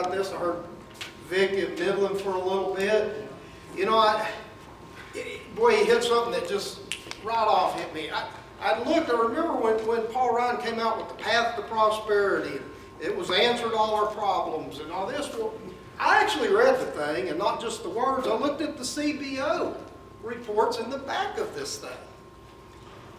about this. I heard Vic in Midland for a little bit. You know, boy, he hit something that just right off hit me. I remember when Paul Ryan came out with the Path to Prosperity. It was answered all our problems and all this. Well, I actually read the thing, and not just the words. I looked at the CBO reports in the back of this thing.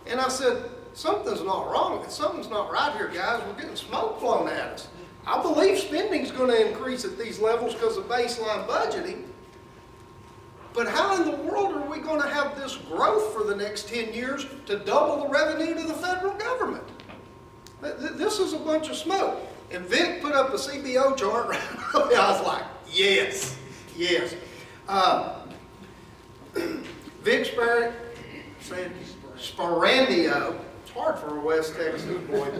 And I said, something's not wrong. Something's not right here, guys. We're getting smoke blown at us. I believe spending's going to increase at these levels because of baseline budgeting. But how in the world are we going to have this growth for the next 10 years to double the revenue to the federal government? This is a bunch of smoke. And Vic put up a CBO chart right up there. I was like, yes, yes. Vic Sperandeo, it's hard for a West Texas boy.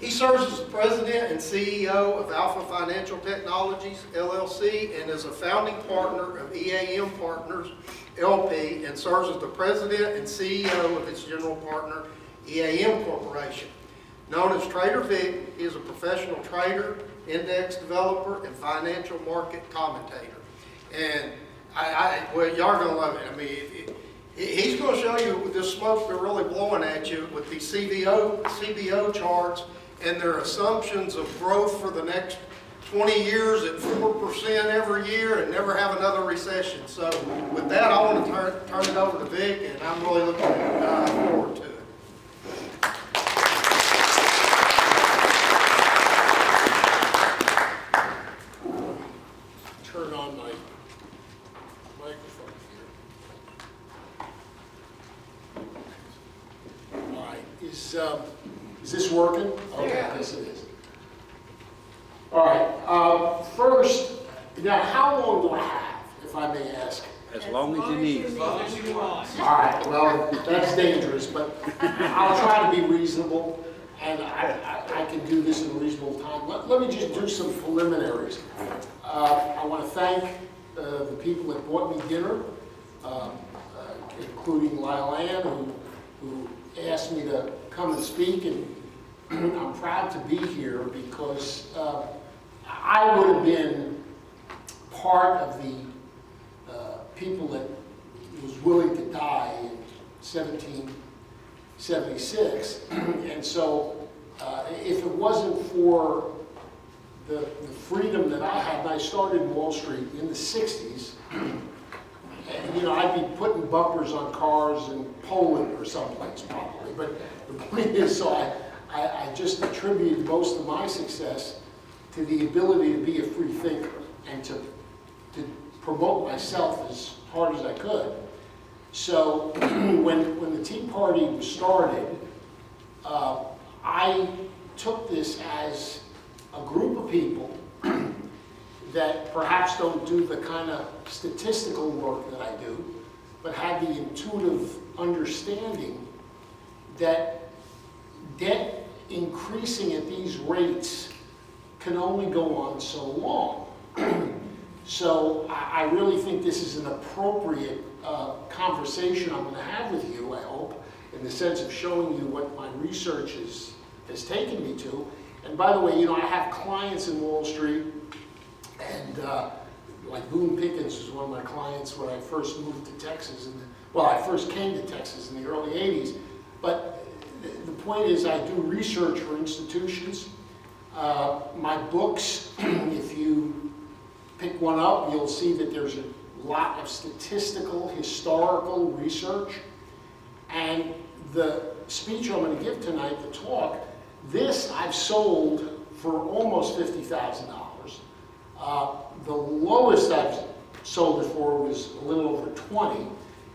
He serves as the president and CEO of Alpha Financial Technologies, LLC, and is a founding partner of EAM Partners, LP, and serves as the president and CEO of its general partner, EAM Corporation. Known as Trader Vic, he is a professional trader, index developer, and financial market commentator. And well, y'all are going to love it. I mean, he's going to show you this smoke they're really blowing at you with these CBO charts and their assumptions of growth for the next 20 years at 4% every year and never have another recession. So with that, I want to turn it over to Vic, and I'm really looking forward to it. Turn on my microphone here. All right, is this working? Okay, yes it is. All right, first, now how long do I have, if I may ask? As long as you need. As long as you want. All right, well, that's dangerous, but I'll try to be reasonable, and I can do this in a reasonable time. Let me just do some preliminaries. I want to thank the people that bought me dinner, including Lyle Ann, who asked me to come and speak, and I'm proud to be here because I would have been part of the people that was willing to die in 1776, and so if it wasn't for the freedom that I had, and I started in Wall Street in the 60s, and, you know, I'd be putting bumpers on cars in Poland or someplace probably, but the point is, so I just attributed most of my success to the ability to be a free thinker and to promote myself as hard as I could. So when the Tea Party was started, I took this as a group of people that perhaps don't do the kind of statistical work that I do, but had the intuitive understanding that debt increasing at these rates can only go on so long. So I really think this is an appropriate conversation I'm going to have with you, I hope, in the sense of showing you what my research has taken me to. And by the way, you know, I have clients in Wall Street, and like Boone Pickens was one of my clients when I first moved to Texas. Well, I first came to Texas in the early 80s. But the point is, I do research for institutions. My books, if you pick one up, you'll see that there's a lot of statistical, historical research. And the speech I'm going to give tonight, the talk, this I've sold for almost $50,000. The lowest I've sold it for was a little over 20,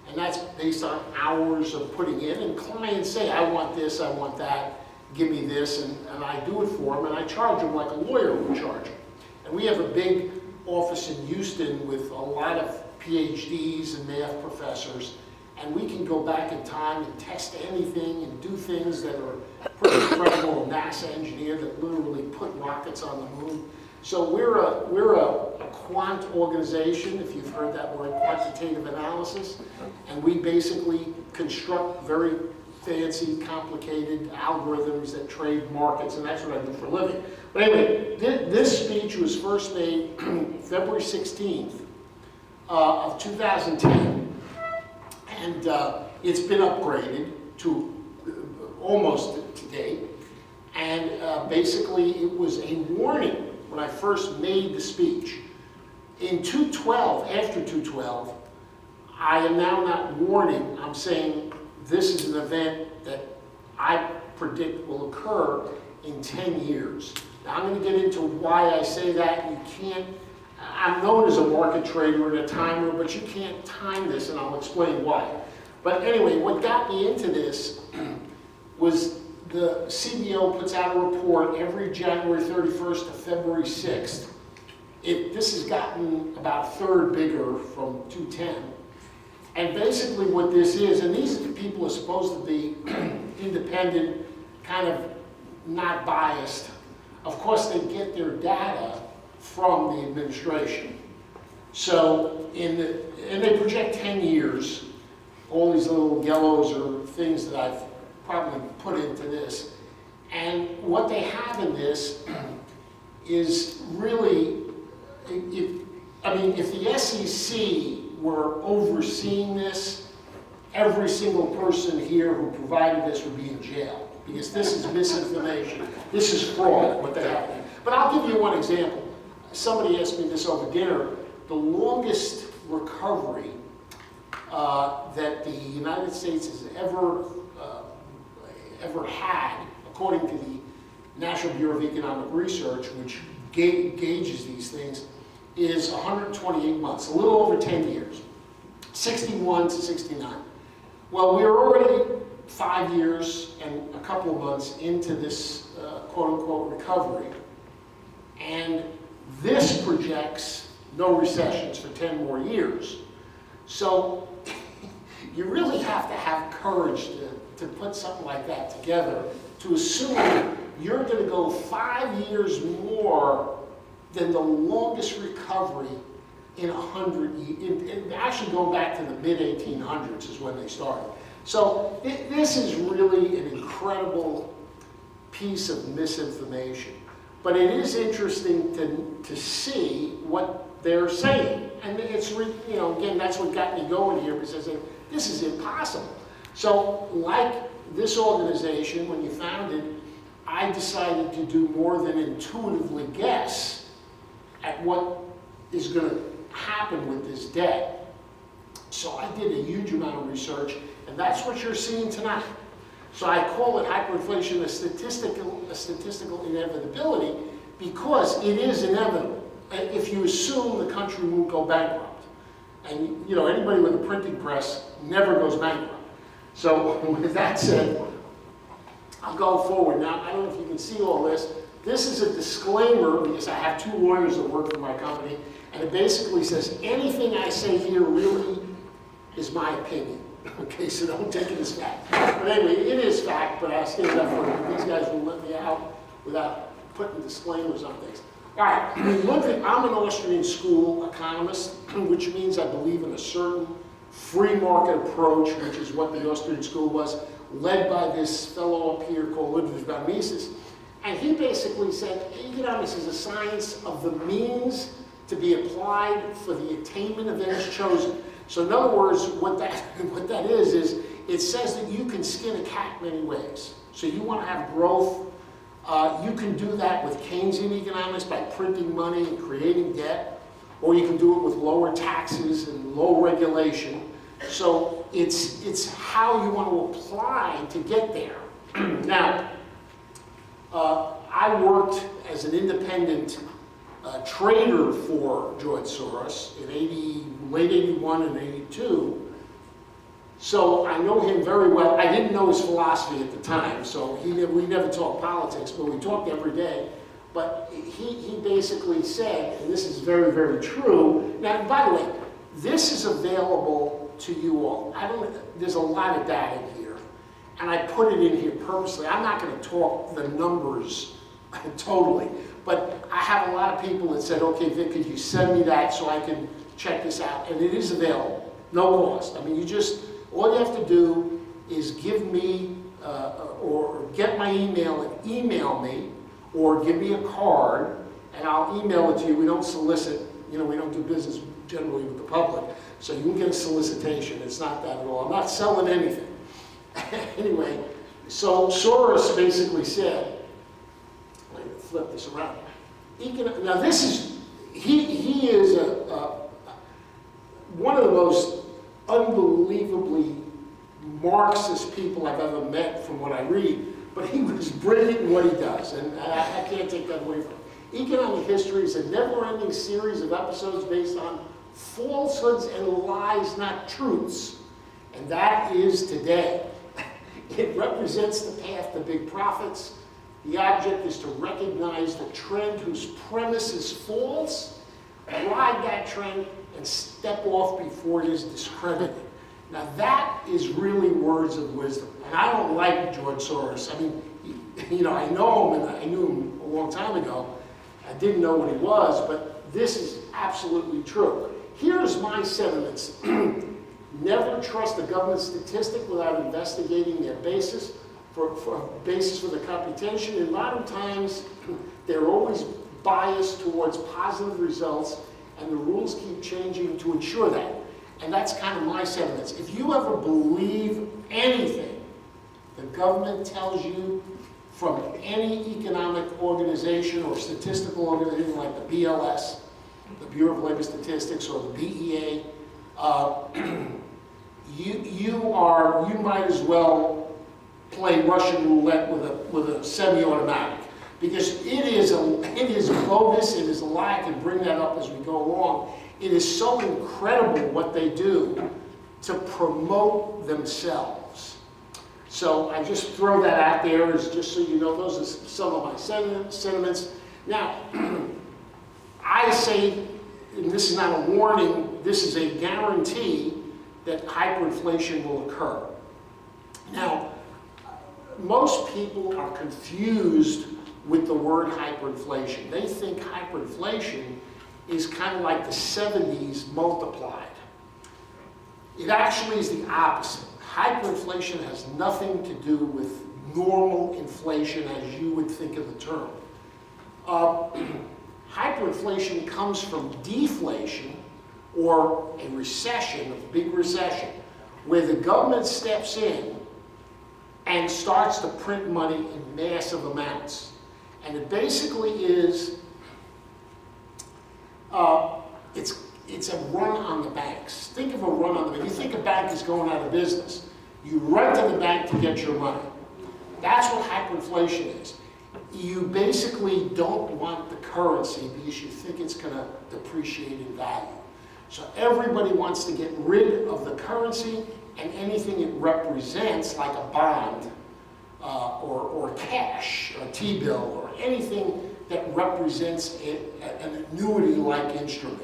and that's based on hours of putting in. And clients say, I want this, I want that, give me this, and I do it for them, and I charge them like a lawyer would charge them. And we have a big office in Houston with a lot of PhDs and math professors, and we can go back in time and test anything and do things that are pretty incredible. A NASA engineer that literally put rockets on the moon. So we're a quant organization, if you've heard that word, quantitative analysis, and we basically construct very fancy, complicated algorithms that trade markets, and that's what I do for a living. But anyway, this speech was first made February 16th of 2010, and it's been upgraded to almost to date. And basically, it was a warning when I first made the speech. In 212, after 212, I am now not warning, I'm saying this is an event that I predict will occur in 10 years. Now, I'm going to get into why I say that. You can't, I'm known as a market trader and a timer, but you can't time this, and I'll explain why. But anyway, what got me into this was the CBO puts out a report every January 31st to February 6th. This has gotten about a third bigger from 210. And basically what this is, and these are the people who are supposed to be independent, kind of not biased. Of course, they get their data from the administration. So, and they project 10 years. All these little yellows are things that I've probably put into this. And what they have in this is really, if the SEC were overseeing this, every single person here who provided this would be in jail, because this is misinformation. This is fraud, what they have. But I'll give you one example. Somebody asked me this over dinner. The longest recovery that the United States has ever had, according to the National Bureau of Economic Research, which gauges these things, is 128 months, a little over 10 years, 61 to 69. Well, we're already 5 years and a couple of months into this quote-unquote recovery, and this projects no recessions for 10 more years. So you really have to have courage to put something like that together, to assume you're going to go 5 years more than the longest recovery in 100 years. Actually going back to the mid-1800s is when they started. So this is really an incredible piece of misinformation. But it is interesting to see what they're saying. And it's, again, that's what got me going here, because this is impossible. So like this organization, when you founded, I decided to do more than intuitively guess at what is going to happen with this debt. So I did a huge amount of research, and that's what you're seeing tonight. So I call it hyperinflation a statistical inevitability, because it is inevitable. If you assume the country won't go bankrupt, and anybody with a printing press never goes bankrupt. So with that said, I'll go forward. Now, I don't know if you can see all this. This is a disclaimer, because I have 2 lawyers that work for my company, and it basically says anything I say here really is my opinion. Okay, so don't take it as fact. But anyway, it is fact, but I stand up for it. These guys won't let me out without putting disclaimers on things. All right, I'm an Austrian school economist, which means I believe in a certain free market approach, which is what the Austrian school was, led by this fellow up here called Ludwig von Mises. And he basically said economics is a science of the means to be applied for the attainment of ends chosen. So in other words, what that is it says that you can skin a cat many ways. So you want to have growth. You can do that with Keynesian economics by printing money and creating debt, or you can do it with lower taxes and low regulation. So it's how you want to apply to get there. Now, I worked as an independent trader for George Soros in late 81 and 82. So I know him very well. I didn't know his philosophy at the time, so we never talked politics, but we talked every day. But he basically said, and this is very, very true. Now, by the way, this is available to you all. There's a lot of data here, and I put it in here purposely. I'm not going to talk the numbers totally, but I have a lot of people that said, okay, Vic, could you send me that so I can check this out? And it is available, no cost. I mean, all you have to do is give me, or get my email and email me, or give me a card, and I'll email it to you. We don't solicit, we don't do business generally with the public, so you can get a solicitation. It's not that at all. I'm not selling anything. Anyway, so Soros basically said, let me flip this around. Now this is, he is one of the most unbelievably Marxist people I've ever met from what I read, but he was brilliant in what he does, and I can't take that away from him. Economic history is a never-ending series of episodes based on falsehoods and lies, not truths. And that is today. It represents the path to big profits. The object is to recognize the trend whose premise is false, ride that trend, and step off before it is discredited. Now that is really words of wisdom. And I don't like George Soros. I mean, I know him, and I knew him a long time ago. I didn't know what he was, but this is absolutely true. Here's my sentiments. Never trust a government statistic without investigating their basis for the computation. In modern times, they're always biased towards positive results, and the rules keep changing to ensure that. And that's kind of my sentiments. If you ever believe anything the government tells you from any economic organization or statistical organization like the BLS, the Bureau of Labor Statistics, or the BEA, you might as well play Russian roulette with a semi-automatic, because it is bogus, it is a lie. I can bring that up as we go along. It is so incredible what they do to promote themselves. So I just throw that out there as just so you know, those are some of my sentiments. Now, I say, and this is not a warning, this is a guarantee that hyperinflation will occur. Now, most people are confused with the word hyperinflation. They think hyperinflation is kind of like the 70s multiplied. It actually is the opposite. Hyperinflation has nothing to do with normal inflation as you would think of the term. Hyperinflation comes from deflation, or a recession, a big recession, where the government steps in and starts to print money in massive amounts. And it basically is, it's a run on the banks. Think of a run on the bank. You think a bank is going out of business. You run to the bank to get your money. That's what hyperinflation is. You basically don't want the currency because you think it's going to depreciate in value. So everybody wants to get rid of the currency and anything it represents, like a bond or cash or T-bill or anything that represents an annuity-like instrument.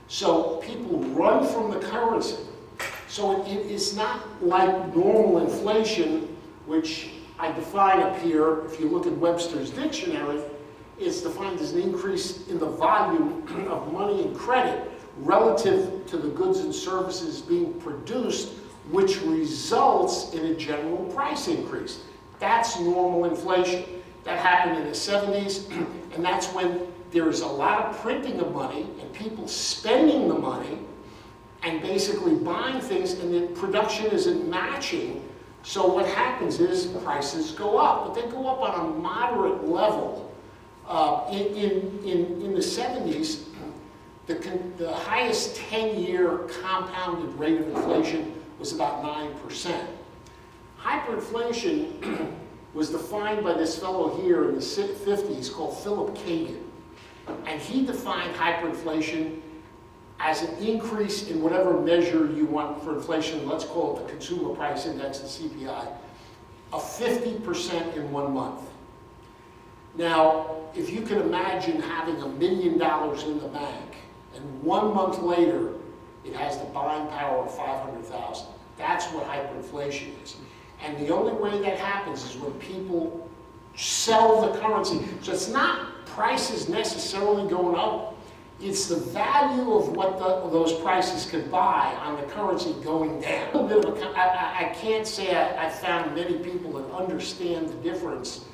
So people run from the currency. So it's not like normal inflation, which I define up here, if you look at Webster's dictionary, is defined as an increase in the volume of money and credit relative to the goods and services being produced, which results in a general price increase. That's normal inflation. That happened in the 70s, and that's when there's a lot of printing of money and people spending the money and basically buying things, and the production isn't matching. So what happens is prices go up, but they go up on a moderate level. In the 70s, the highest 10-year compounded rate of inflation was about 9%. Hyperinflation was defined by this fellow here in the 50s called Philip Kagan. And he defined hyperinflation as an increase in whatever measure you want for inflation, let's call it the consumer price index, the CPI, of 50% in 1 month. Now, if you can imagine having $1 million in the bank, and 1 month later, it has the buying power of 500,000. That's what hyperinflation is. And the only way that happens is when people sell the currency. So it's not prices necessarily going up. It's the value of what those prices could buy on the currency going down. A little bit of I can't say I found many people that understand the difference.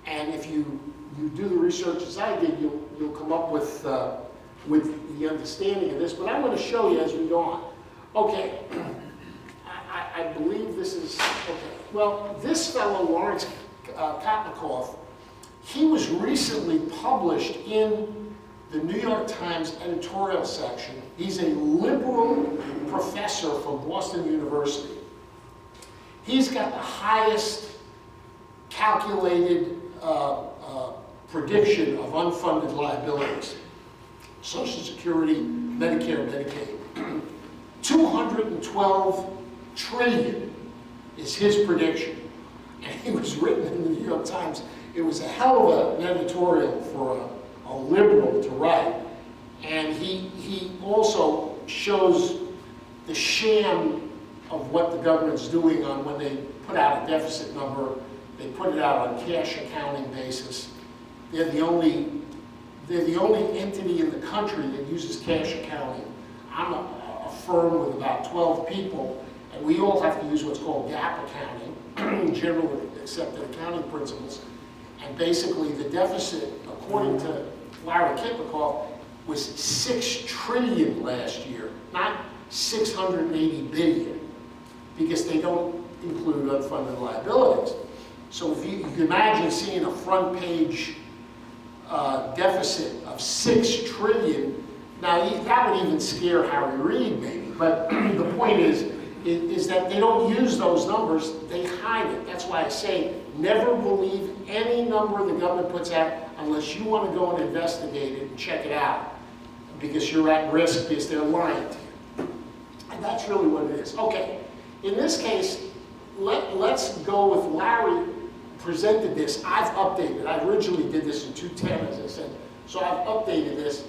And if you do the research as I did, you'll come up with the understanding of this. But I'm going to show you as we go on. Okay, I believe this is, okay. Well, this fellow, Lawrence Kapnikoff, he was recently published in the New York Times editorial section. He's a liberal professor from Boston University. He's got the highest calculated prediction of unfunded liabilities. Social Security, Medicare, Medicaid. 212 trillion is his prediction. And he was written in the New York Times. It was a hell of an editorial for a liberal to write. And he also shows the sham of what the government's doing on when they put out a deficit number. They put it out on cash accounting basis. They're the only entity in the country that uses cash accounting. I'm a firm with about 12 people, and we all have to use what's called GAAP accounting, generally accepted accounting principles. And basically the deficit, according to Larry Kapnikoff, was 6 trillion last year, not 680 billion, because they don't include unfunded liabilities. So if you can imagine seeing a front page deficit of 6 trillion, now that would even scare Harry Reid maybe, but the point is that they don't use those numbers, they hide it. That's why I say never believe any number the government puts out unless you want to go and investigate it and check it out, because you're at risk because they're lying to you. And that's really what it is. Okay, in this case, let's go with Larry presented this. I've updated. I originally did this in 2010, as I said, so I've updated this.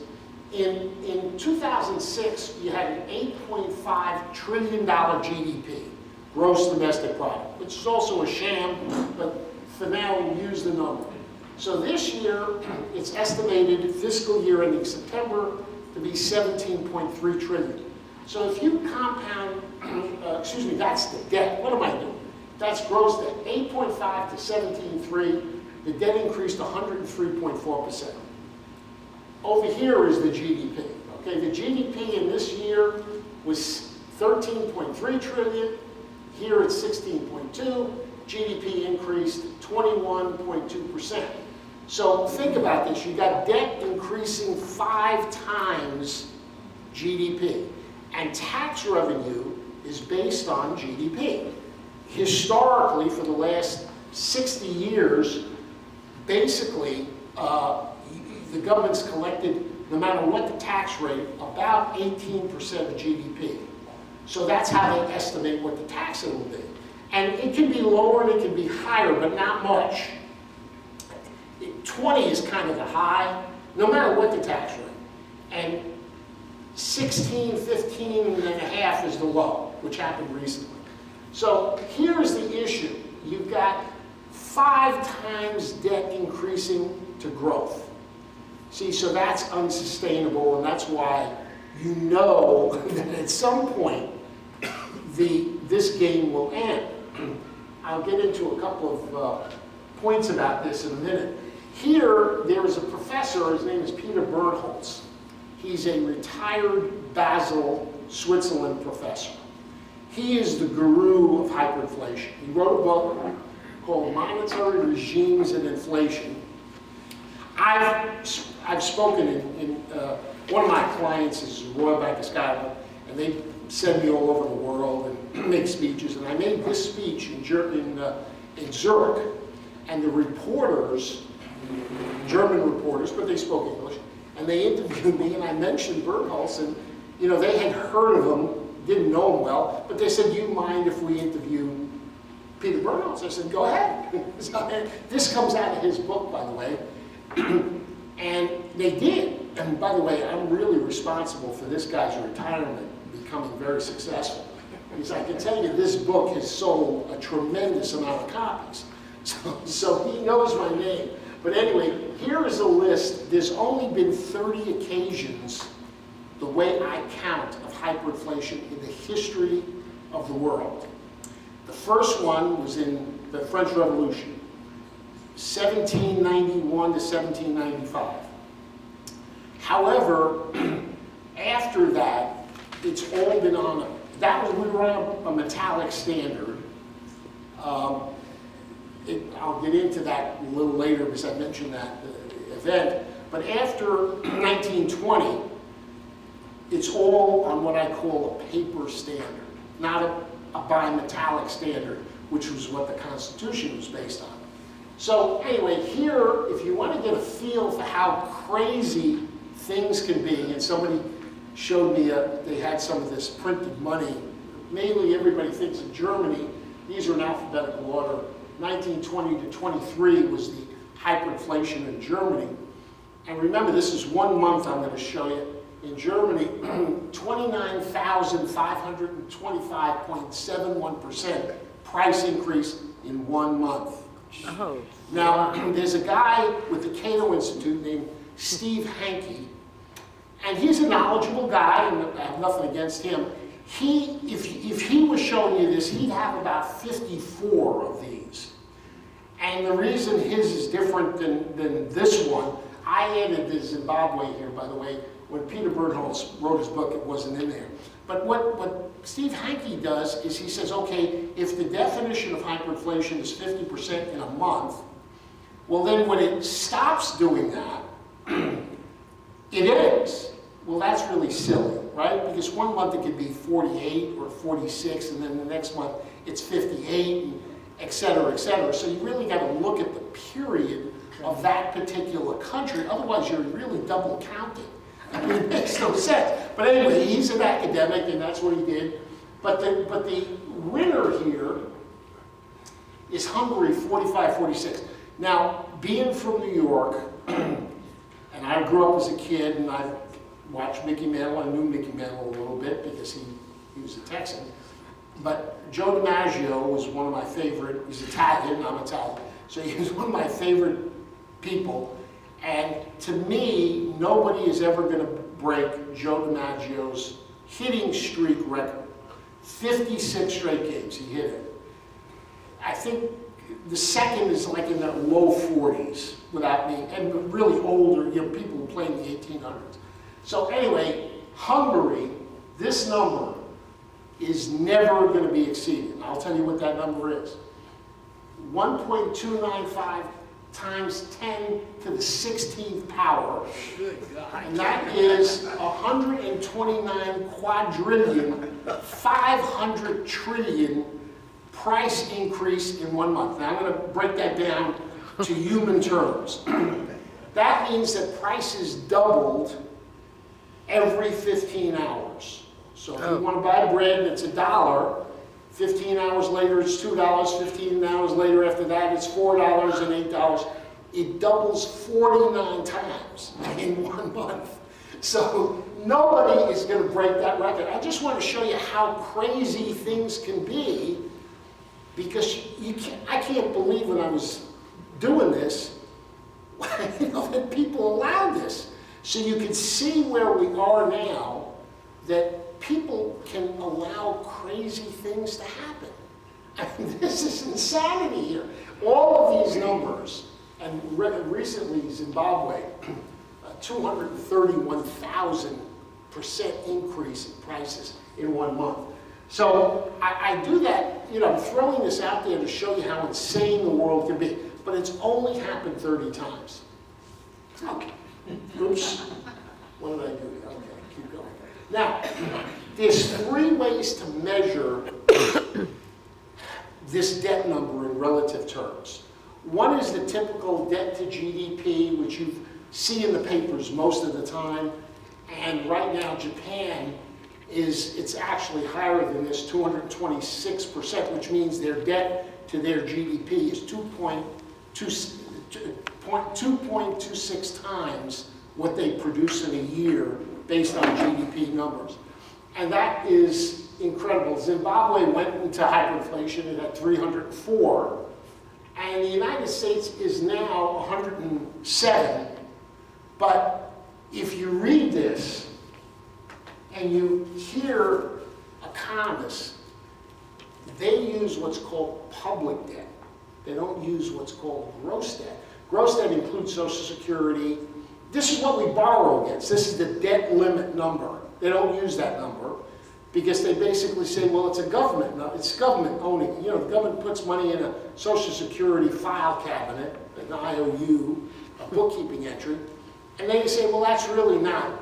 In 2006, you had an $8.5 trillion GDP, gross domestic product, which is also a sham, but for now we use the number. So this year, it's estimated fiscal year ending September to be 17.3 trillion. So if you compound, excuse me, that's the debt. What am I doing? That's gross debt. 8.5 to 17.3, the debt increased 103.4%. Over here is the GDP. Okay, the GDP in this year was 13.3 trillion. Here it's 16.2. GDP increased 21.2%. So think about this. You got debt increasing 5 times GDP. And tax revenue is based on GDP. Historically, for the last 60 years, basically, the government's collected, no matter what the tax rate, about 18% of GDP. So that's how they estimate what the tax will be. And it can be lower and it can be higher, but not much. 20 is kind of the high, no matter what the tax rate. And 16, 15 and a half is the low, which happened recently. So here's the issue. You've got 5 times debt increasing to growth. See, so that's unsustainable, and that's why you know that at some point this game will end. I'll get into a couple of points about this in a minute. Here, there is a professor, his name is Peter Bernholz. He's a retired Basel, Switzerland professor. He is the guru of hyperinflation. He wrote a book called Monetary Regimes and Inflation. I've spoken in one of my clients is Royal Bank of Scotland, and they send me all over the world and make speeches. And I made this speech in Zurich, and the reporters, German reporters, but they spoke English, and they interviewed me, and I mentioned Bernholz, and you know they had heard of him, didn't know him well, but they said, "Do you mind if we interview Peter Bernholz?" I said, "Go ahead." This comes out of his book, by the way. And they did. And by the way, I'm really responsible for this guy's retirement becoming very successful. Because I can tell you this book has sold a tremendous amount of copies. So he knows my name. But anyway, here is a list. There's only been 30 occasions, the way I count, of hyperinflation in the history of the world. The first one was in the French Revolution, 1791 to 1795. However, after that, it's all been on we were on a metallic standard. I'll get into that a little later because I mentioned that event. But after 1920, it's all on what I call a paper standard, not a bimetallic standard, which was what the Constitution was based on. So anyway, here, if you want to get a feel for how crazy things can be, and somebody showed me they had some of this printed money. Mainly everybody thinks of Germany. These are in alphabetical order. 1920 to 23 was the hyperinflation in Germany. And remember, this is 1 month I'm going to show you. In Germany, 29,525.71% price increase in 1 month. Oh. Now, there's a guy with the Cato Institute named Steve Hanke, and he's a knowledgeable guy, and I have nothing against him. If he was showing you this, he'd have about 54 of these. And the reason his is different than this one, I added the Zimbabwe here, by the way. When Peter Bergholz wrote his book, it wasn't in there. But what Steve Hanke does is he says, okay, if the definition of hyperinflation is 50% in a month, well then when it stops doing that, it ends. Well, that's really silly, right? Because 1 month it could be 48 or 46, and then the next month it's 58, and et cetera, et cetera. So you really got to look at the period of that particular country. Otherwise, you're really double counting. I mean, it makes no sense. But anyway, he's an academic, and that's what he did. But the winner here is Hungary, 45-46. Now, being from New York, and I grew up as a kid, and I watched Mickey Mantle. I knew Mickey Mantle a little bit because he was a Texan. But Joe DiMaggio was one of my favorite. He's Italian, I'm Italian. So he was one of my favorite people. And to me, nobody is ever going to break Joe DiMaggio's hitting streak record. 56 straight games he hit it. I think the second is like in the low 40s without being, and really older, people who played in the 1800s. So anyway, Hungary, this number is never going to be exceeded. And I'll tell you what that number is. 1.295 times 10 to the 16th power. Good God. And that is 129 quadrillion, 500 trillion price increase in 1 month. Now I'm going to break that down to human terms. That means that prices doubled every 15 hours. So if you want to buy bread and it's $1, 15 hours later it's $2, 15 hours later after that it's $4 and $8. It doubles 49 times in 1 month. So nobody is going to break that record. I just want to show you how crazy things can be, because I can't believe when I was doing this, that people allowed this. So you can see where we are now, that people can allow crazy things to happen. I mean, this is insanity here. All of these numbers, and recently Zimbabwe, 231,000% increase in prices in 1 month. So I do that, I'm throwing this out there to show you how insane the world can be. But it's only happened 30 times. Okay. Oops. What did I do here? Okay, keep going. Now, there's 3 ways to measure this debt number in relative terms. One is the typical debt to GDP, which you see in the papers most of the time. And right now, Japan it's actually higher than this, 226%, which means their debt to their GDP is 2.26 times what they produce in a year based on GDP numbers. And that is incredible. Zimbabwe went into hyperinflation. It had 304. And the United States is now 107. But if you read this and you hear economists, they use what's called public debt. They don't use what's called gross debt. Gross debt includes Social Security. This is what we borrow against. This is the debt limit number. They don't use that number because they basically say, well, it's a government. It's government owning. You know, the government puts money in a Social Security file cabinet, an IOU, a bookkeeping entry, and they say, well, that's really not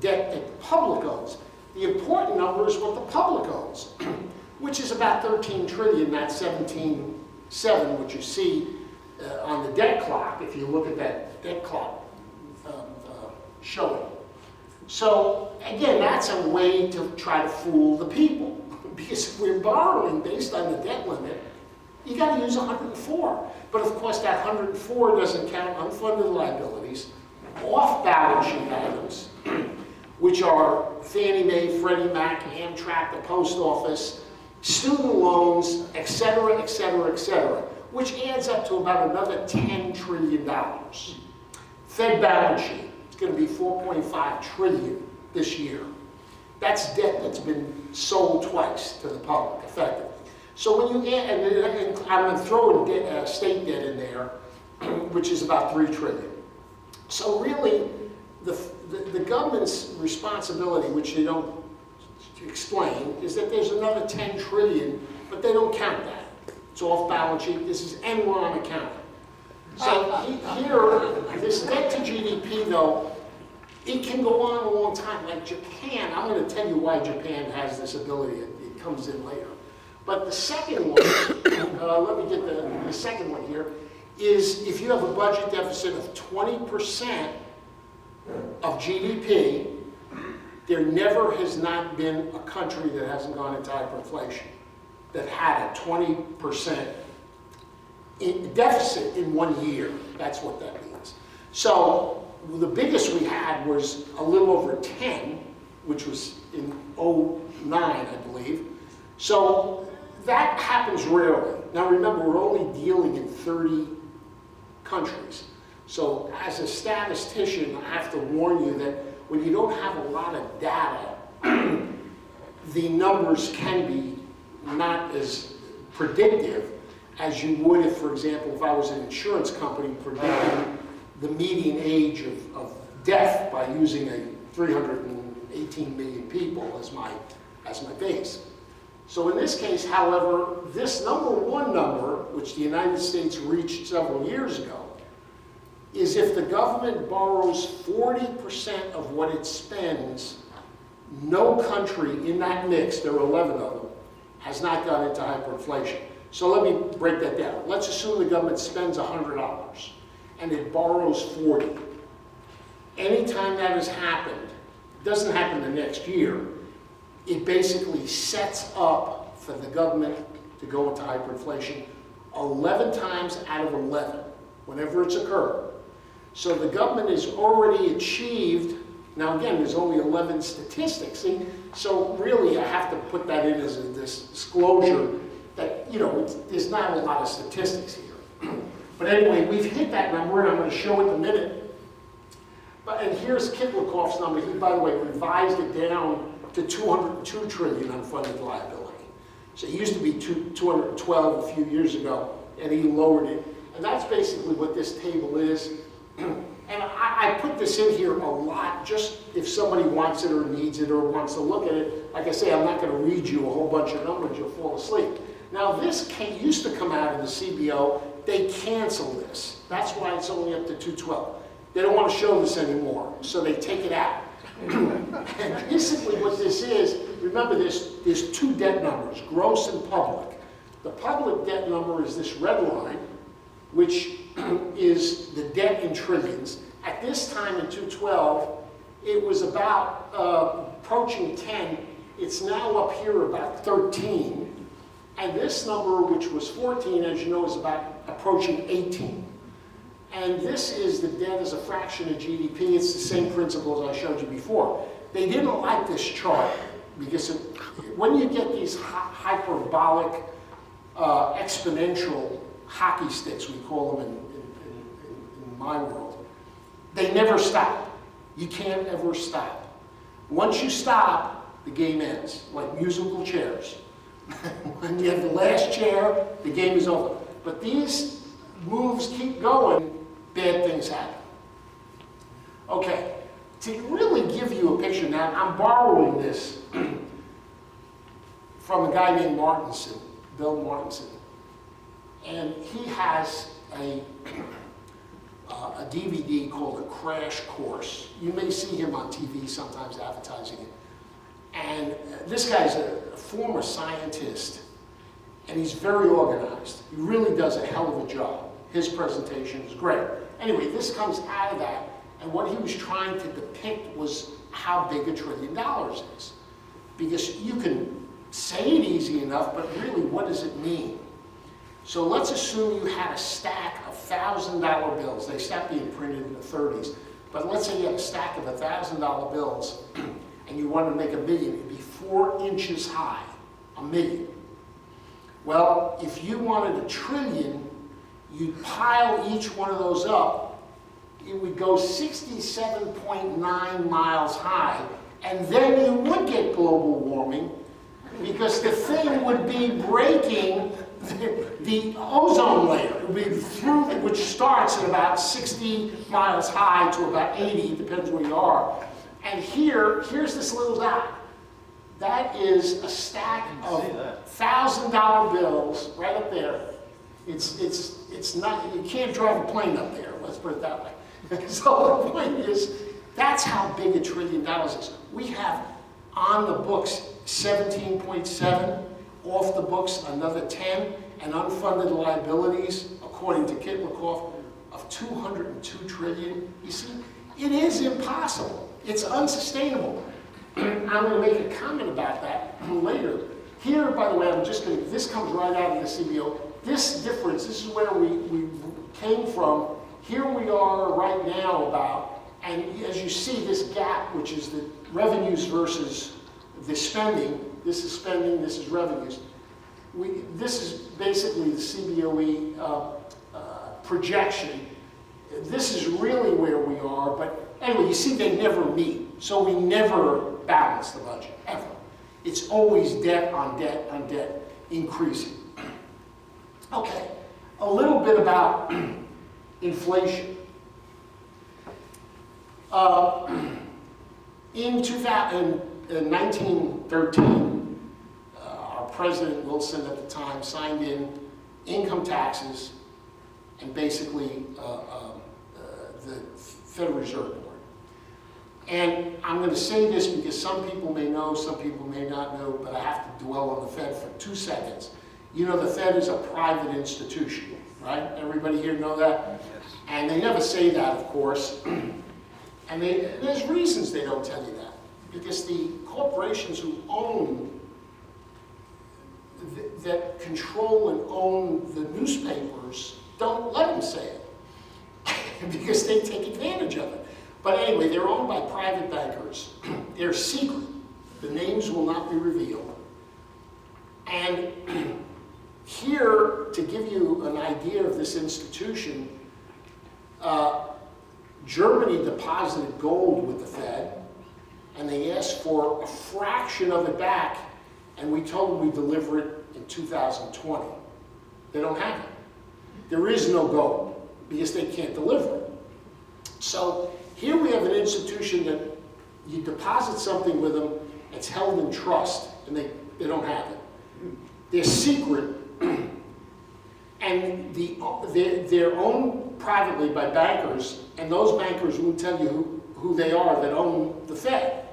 debt that the public owns. The important number is what the public owns, which is about 13 trillion, not 17.7, which you see on the debt clock, if you look at that debt clock showing. So, again, that's a way to try to fool the people. Because if we're borrowing based on the debt limit, you got to use 104. But of course, that 104 doesn't count unfunded liabilities, off-balance sheet items, which are Fannie Mae, Freddie Mac, Amtrak, the post office, student loans, et cetera, et cetera, et cetera, which adds up to about another $10 trillion. Fed balance sheet, it's going to be 4.5 trillion this year. That's debt that's been sold twice to the public, effectively. So when you add, and I'm going to throw a state debt in there, which is about 3 trillion. So really, the government's responsibility, which they don't explain, is that there's another 10 trillion, but they don't count that. It's off balance sheet. This is Enron accounting. So here, this debt to GDP, though, it can go on a long time. Like Japan, I'm going to tell you why Japan has this ability. It comes in later. But the second one, let me get the second one here, is if you have a budget deficit of 20% of GDP, there never has not been a country that hasn't gone into hyperinflation that had a 20% deficit in 1 year. That's what that means. So the biggest we had was a little over 10, which was in 2009, I believe. So that happens rarely. Now remember, we're only dealing in 30 countries. So as a statistician, I have to warn you that when you don't have a lot of data, the numbers can be not as predictive as you would if, for example, if I was an insurance company predicting the median age of death by using a 318 million people as my base. So in this case, however, this number one number, which the United States reached several years ago, is if the government borrows 40% of what it spends, no country in that mix, there are 11 of them, has not gone into hyperinflation. So let me break that down. Let's assume the government spends $100 and it borrows 40. Anytime that has happened, it doesn't happen the next year, it basically sets up for the government to go into hyperinflation 11 times out of 11, whenever it's occurred. So the government has already achieved, now again, there's only 11 statistics, see? So really I have to put that in as a disclosure that, you know, there's not a lot of statistics here. But anyway, we've hit that number, and I'm going to show it in a minute. And here's Kitlikoff's number. He, by the way, revised it down to 202 trillion unfunded liability. So it used to be 212 a few years ago, and he lowered it. And that's basically what this table is. And I put this in here a lot, just if somebody wants it or needs it or wants to look at it. Like I say, I'm not going to read you a whole bunch of numbers, you'll fall asleep. Now this used to come out of the CBO. They canceled this. That's why it's only up to 212. They don't want to show this anymore, so they take it out. And basically what this is, remember there's two debt numbers, gross and public. The public debt number is this red line, which is the debt in trillions. At this time in 2012, it was about approaching 10. It's now up here about 13. And this number, which was 14, as you know, is about approaching 18. And this is the debt as a fraction of GDP. It's the same principle as I showed you before. They didn't like this chart because when you get these hyperbolic exponential hockey sticks, we call them in my world. They never stop. You can't ever stop. Once you stop, the game ends, like musical chairs. When you have the last chair, the game is over. But these moves keep going, bad things happen. Okay, to really give you a picture now, I'm borrowing this from a guy named Martinson, Bill Martinson. And he has a DVD called A Crash Course. You may see him on TV sometimes advertising it. And this guy's a former scientist, and he's very organized. He really does a hell of a job. His presentation is great. Anyway, this comes out of that, and what he was trying to depict was how big $1 trillion is. Because you can say it easy enough, but really, what does it mean? So let's assume you had a stack of $1,000 bills. They stopped being printed in the 30s. But let's say you had a stack of $1,000 bills, and you wanted to make $1 million. It'd be 4 inches high, $1 million. Well, if you wanted $1 trillion, you'd pile each one of those up. It would go 67.9 miles high, and then you would get global warming, because the thing would be breaking the ozone layer. It would be through, which starts at about 60 miles high to about 80, depends where you are. And here's this little dot. That is a stack of $1,000 bills right up there. It's not, you can't drive a plane up there, let's put it that way. So the point is, that's how big $1 trillion is. We have on the books 17.7, off the books another 10, and unfunded liabilities, according to Kitlakoff, of 202 trillion. You see, it is impossible. It's unsustainable. I'm going to make a comment about that later. Here, by the way, I'm just going to, this comes right out of the CBO. This difference, this is where we came from. Here we are right now about, and as you see this gap, which is the revenues versus the spending, this is spending, this is revenues. This is basically the CBOE projection. This is really where we are, but anyway, you see they never meet. So we never balance the budget, ever. It's always debt on debt on debt, increasing. Okay, a little bit about inflation. In 1913, our President Wilson at the time signed in income taxes and basically the Federal Reserve Board. And I'm going to say this because some people may know, some people may not know, but I have to dwell on the Fed for 2 seconds. You know the Fed is a private institution, right? Everybody here know that? Yes. And they never say that, of course. And there's reasons they don't tell you that. Because the corporations who own, that control and own the newspapers, don't let them say it. Because they take advantage of it. But anyway, they're owned by private bankers. They're secret. The names will not be revealed. And here, to give you an idea of this institution, Germany deposited gold with the Fed, and they asked for a fraction of it back, and we told them we'd deliver it in 2020. They don't have it. There is no gold, because they can't deliver it. So here we have an institution that you deposit something with them, it's held in trust, and they don't have it. They're secret, and they're owned privately by bankers, and those bankers won't tell you who they are that own the Fed.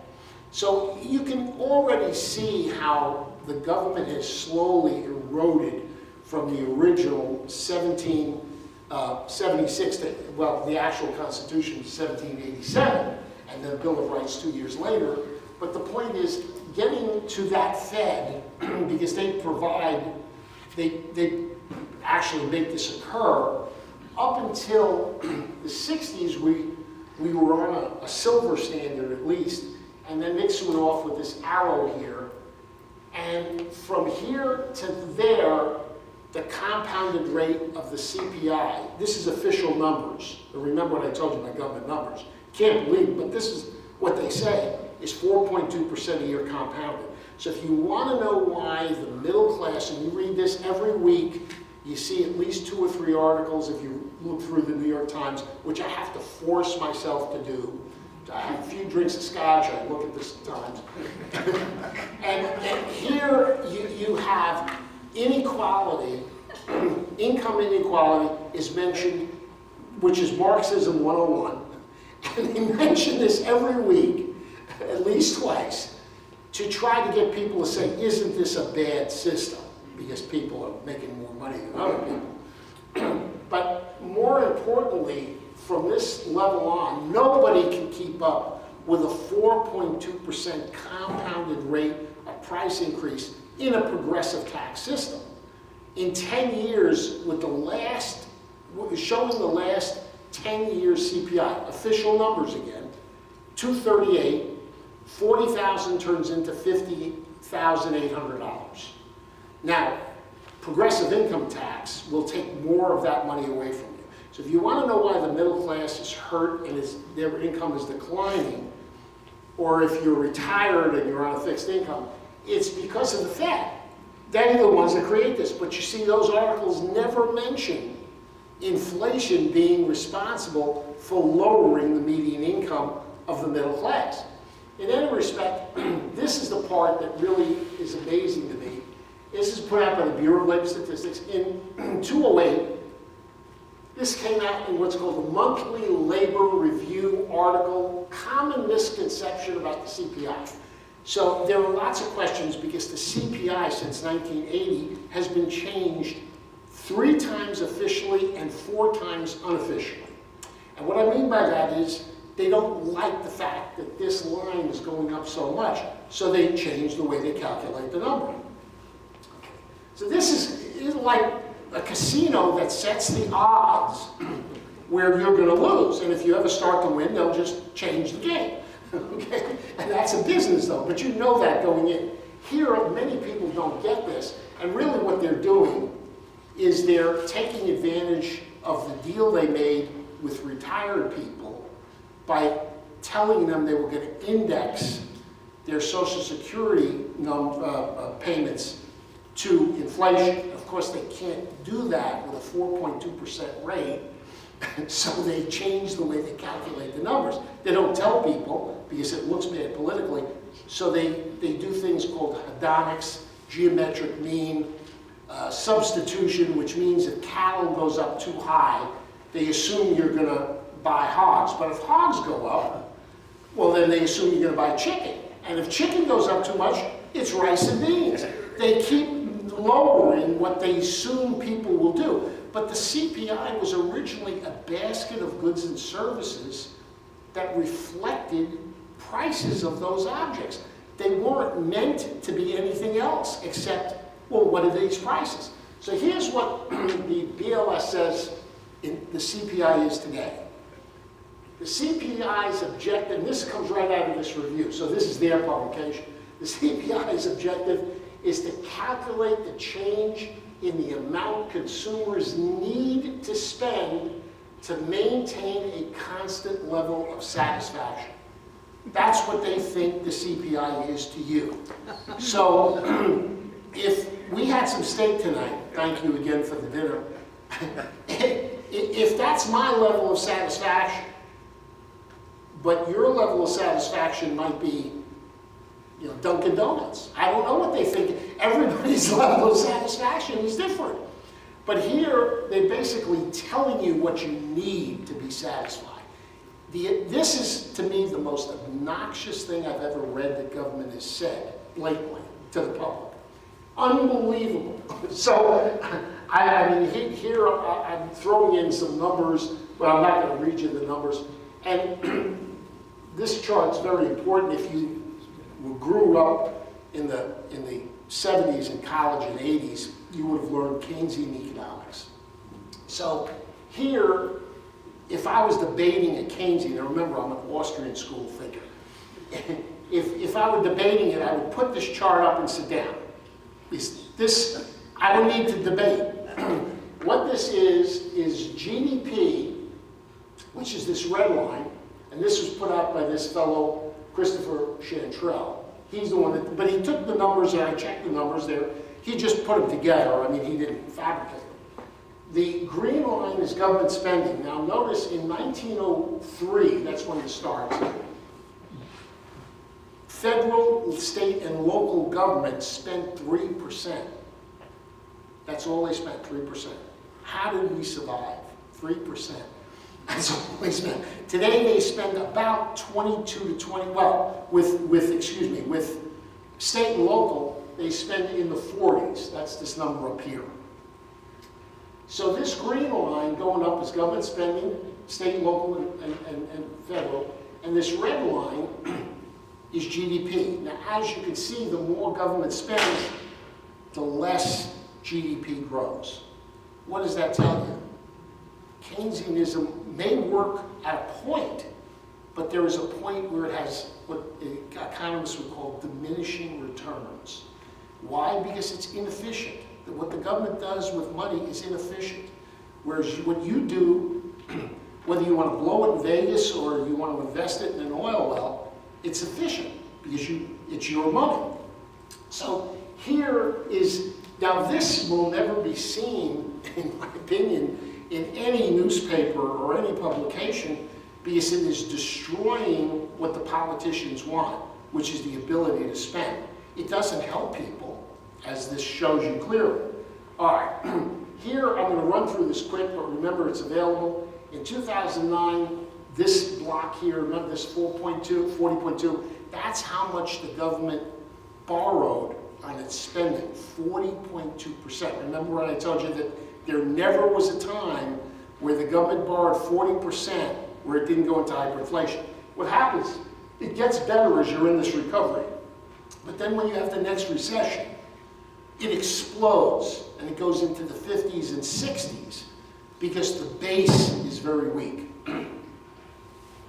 So you can already see how the government has slowly eroded from the original 1776 to, well, the actual Constitution was 1787, and then the Bill of Rights 2 years later. But the point is, getting to that Fed, because they provide, they actually make this occur. Up until the 60s, we were on a silver standard at least, and then Nixon went off with this arrow here. And from here to there, the compounded rate of the CPI, this is official numbers. Remember what I told you about government numbers. Can't believe it, but this is what they say, is 4.2% a year compounded. So if you want to know why the middle class, and you read this every week, you see at least 2 or 3 articles if you look through the New York Times, which I have to force myself to do. I have a few drinks of scotch, I look at this at times. and here you have inequality, income inequality is mentioned, which is Marxism 101. And they mention this every week, at least twice, to try to get people to say, isn't this a bad system? Because people are making more money than other people. But more importantly, from this level on, nobody can keep up with a 4.2% compounded rate of price increase in a progressive tax system. In 10 years, with the last, showing the last 10 years CPI, official numbers again, 238, 40,000 turns into $50,800. Now, progressive income tax will take more of that money away from you. So if you want to know why the middle class is hurt and their income is declining, or if you're retired and you're on a fixed income, it's because of the Fed. They're the ones that create this. But you see, those articles never mention inflation being responsible for lowering the median income of the middle class. In any respect, this is the part that really is amazing to me. This is put out by the Bureau of Labor Statistics. In 2008, this came out in what's called the Monthly Labor Review article, Common Misconception about the CPI. So there are lots of questions because the CPI since 1980 has been changed 3 times officially and 4 times unofficially. And what I mean by that is they don't like the fact that this line is going up so much, so they change the way they calculate the number. So this is like a casino that sets the odds where you're going to lose. And if you ever start to win, they'll just change the game. Okay? And that's a business, though. But you know that going in. Here, many people don't get this. And really what they're doing is they're taking advantage of the deal they made with retired people by telling them they were going to index their Social Security payments to inflation. Of course, they can't do that with a 4.2% rate, so they change the way they calculate the numbers. They don't tell people because it looks bad politically, so they do things called hedonics, geometric mean, substitution, which means if cattle goes up too high, they assume you're going to buy hogs. But if hogs go up, well, then they assume you're going to buy chicken. And if chicken goes up too much, it's rice and beans. They keep lowering what they assume people will do. But the CPI was originally a basket of goods and services that reflected prices of those objects. They weren't meant to be anything else except, well, what are these prices? So here's what the BLS says the CPI is today. The CPI's objective, and this comes right out of this review, so this is their publication. The CPI's objective is to calculate the change in the amount consumers need to spend to maintain a constant level of satisfaction. That's what they think the CPI is to you. So if we had some steak tonight, thank you again for the dinner, if that's my level of satisfaction, but your level of satisfaction might be, you know, Dunkin' Donuts. I don't know what they think. Everybody's level of satisfaction is different. But here, they're basically telling you what you need to be satisfied. This is, to me, the most obnoxious thing I've ever read that government has said blatantly to the public. Unbelievable. So, I mean, here I'm throwing in some numbers, but I'm not going to read you the numbers. And this chart's very important. If you grew up in the 70s in college and 80s, you would have learned Keynesian economics. So here, if I was debating a Keynesian, and remember I'm an Austrian school thinker, if I were debating it, I would put this chart up and sit down. I don't need to debate. what this is GDP, which is this red line, and this was put out by this fellow, Christopher Chantrell. He's the one that, but he took the numbers, and I checked the numbers there. He just put them together. I mean, he didn't fabricate them. The green line is government spending. Now notice in 1903, that's when it starts, federal, state, and local governments spent 3%. That's all they spent, 3%. How did we survive? 3%. That's all they spent. Today they spend about 22 to 20, well, with state and local, they spend in the 40s. That's this number up here. So this green line going up is government spending, state, local, and federal. And this red line is GDP. Now, as you can see, the more government spends, the less GDP grows. What does that tell you? Keynesianism may work at a point, but there is a point where it has what economists would call diminishing returns. Why? Because it's inefficient. What the government does with money is inefficient. Whereas what you do, whether you want to blow it in Vegas or you want to invest it in an oil well, it's efficient because it's your money. So here is, now this will never be seen, in my opinion, in any newspaper or any publication because it is destroying what the politicians want, which is the ability to spend. It doesn't help people, as this shows you clearly. All right, here I'm going to run through this quick, but remember it's available. In 2009, this block here, remember this 40.2, that's how much the government borrowed on its spending, 40.2%. Remember when I told you that there never was a time where the government borrowed 40% where it didn't go into hyperinflation. What happens, it gets better as you're in this recovery. But then when you have the next recession, it explodes and it goes into the 50s and 60s because the base is very weak.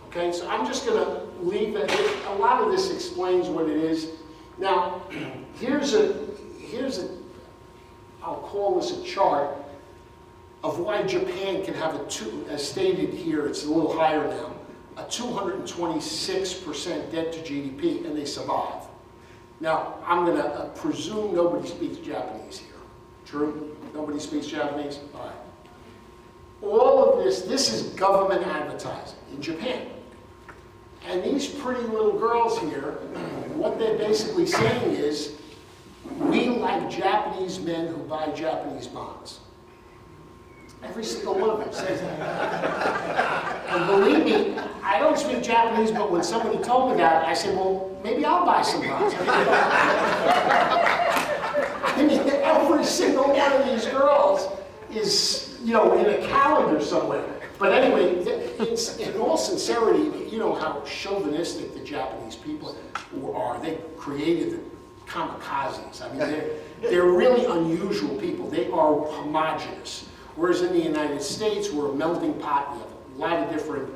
Okay, so I'm just going to leave that. A lot of this explains what it is. Now, here's a, I'll call this a chart of why Japan can have as stated here, it's a little higher now, a 226% debt to GDP, and they survive. Now, I'm going to presume nobody speaks Japanese here. True? Nobody speaks Japanese? All right. All of this is government advertising in Japan. And these pretty little girls here, what they're basically saying is, we like Japanese men who buy Japanese bonds. Every single one of them says that. And believe me, I don't speak Japanese, but when somebody told me that, I said, well, maybe I'll buy some bonds. I mean, every single one of these girls is, you know, in a calendar somewhere. But anyway, in all sincerity, you know how chauvinistic the Japanese people are. They created the kamikazes. I mean, they're really unusual people. They are homogenous. Whereas in the United States, we're a melting pot. We have a lot of different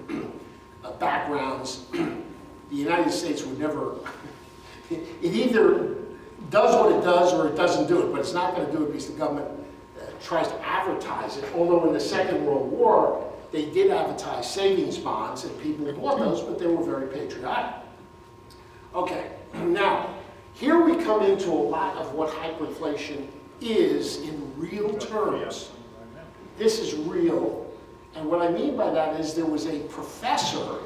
backgrounds. The United States would never, it either does what it does or it doesn't do it, but it's not going to do it because the government tries to advertise it. Although in the Second World War, they did advertise savings bonds and people bought those, but they were very patriotic. Okay, now, here we come into a lot of what hyperinflation is in real terms. This is real, and what I mean by that is there was a professor,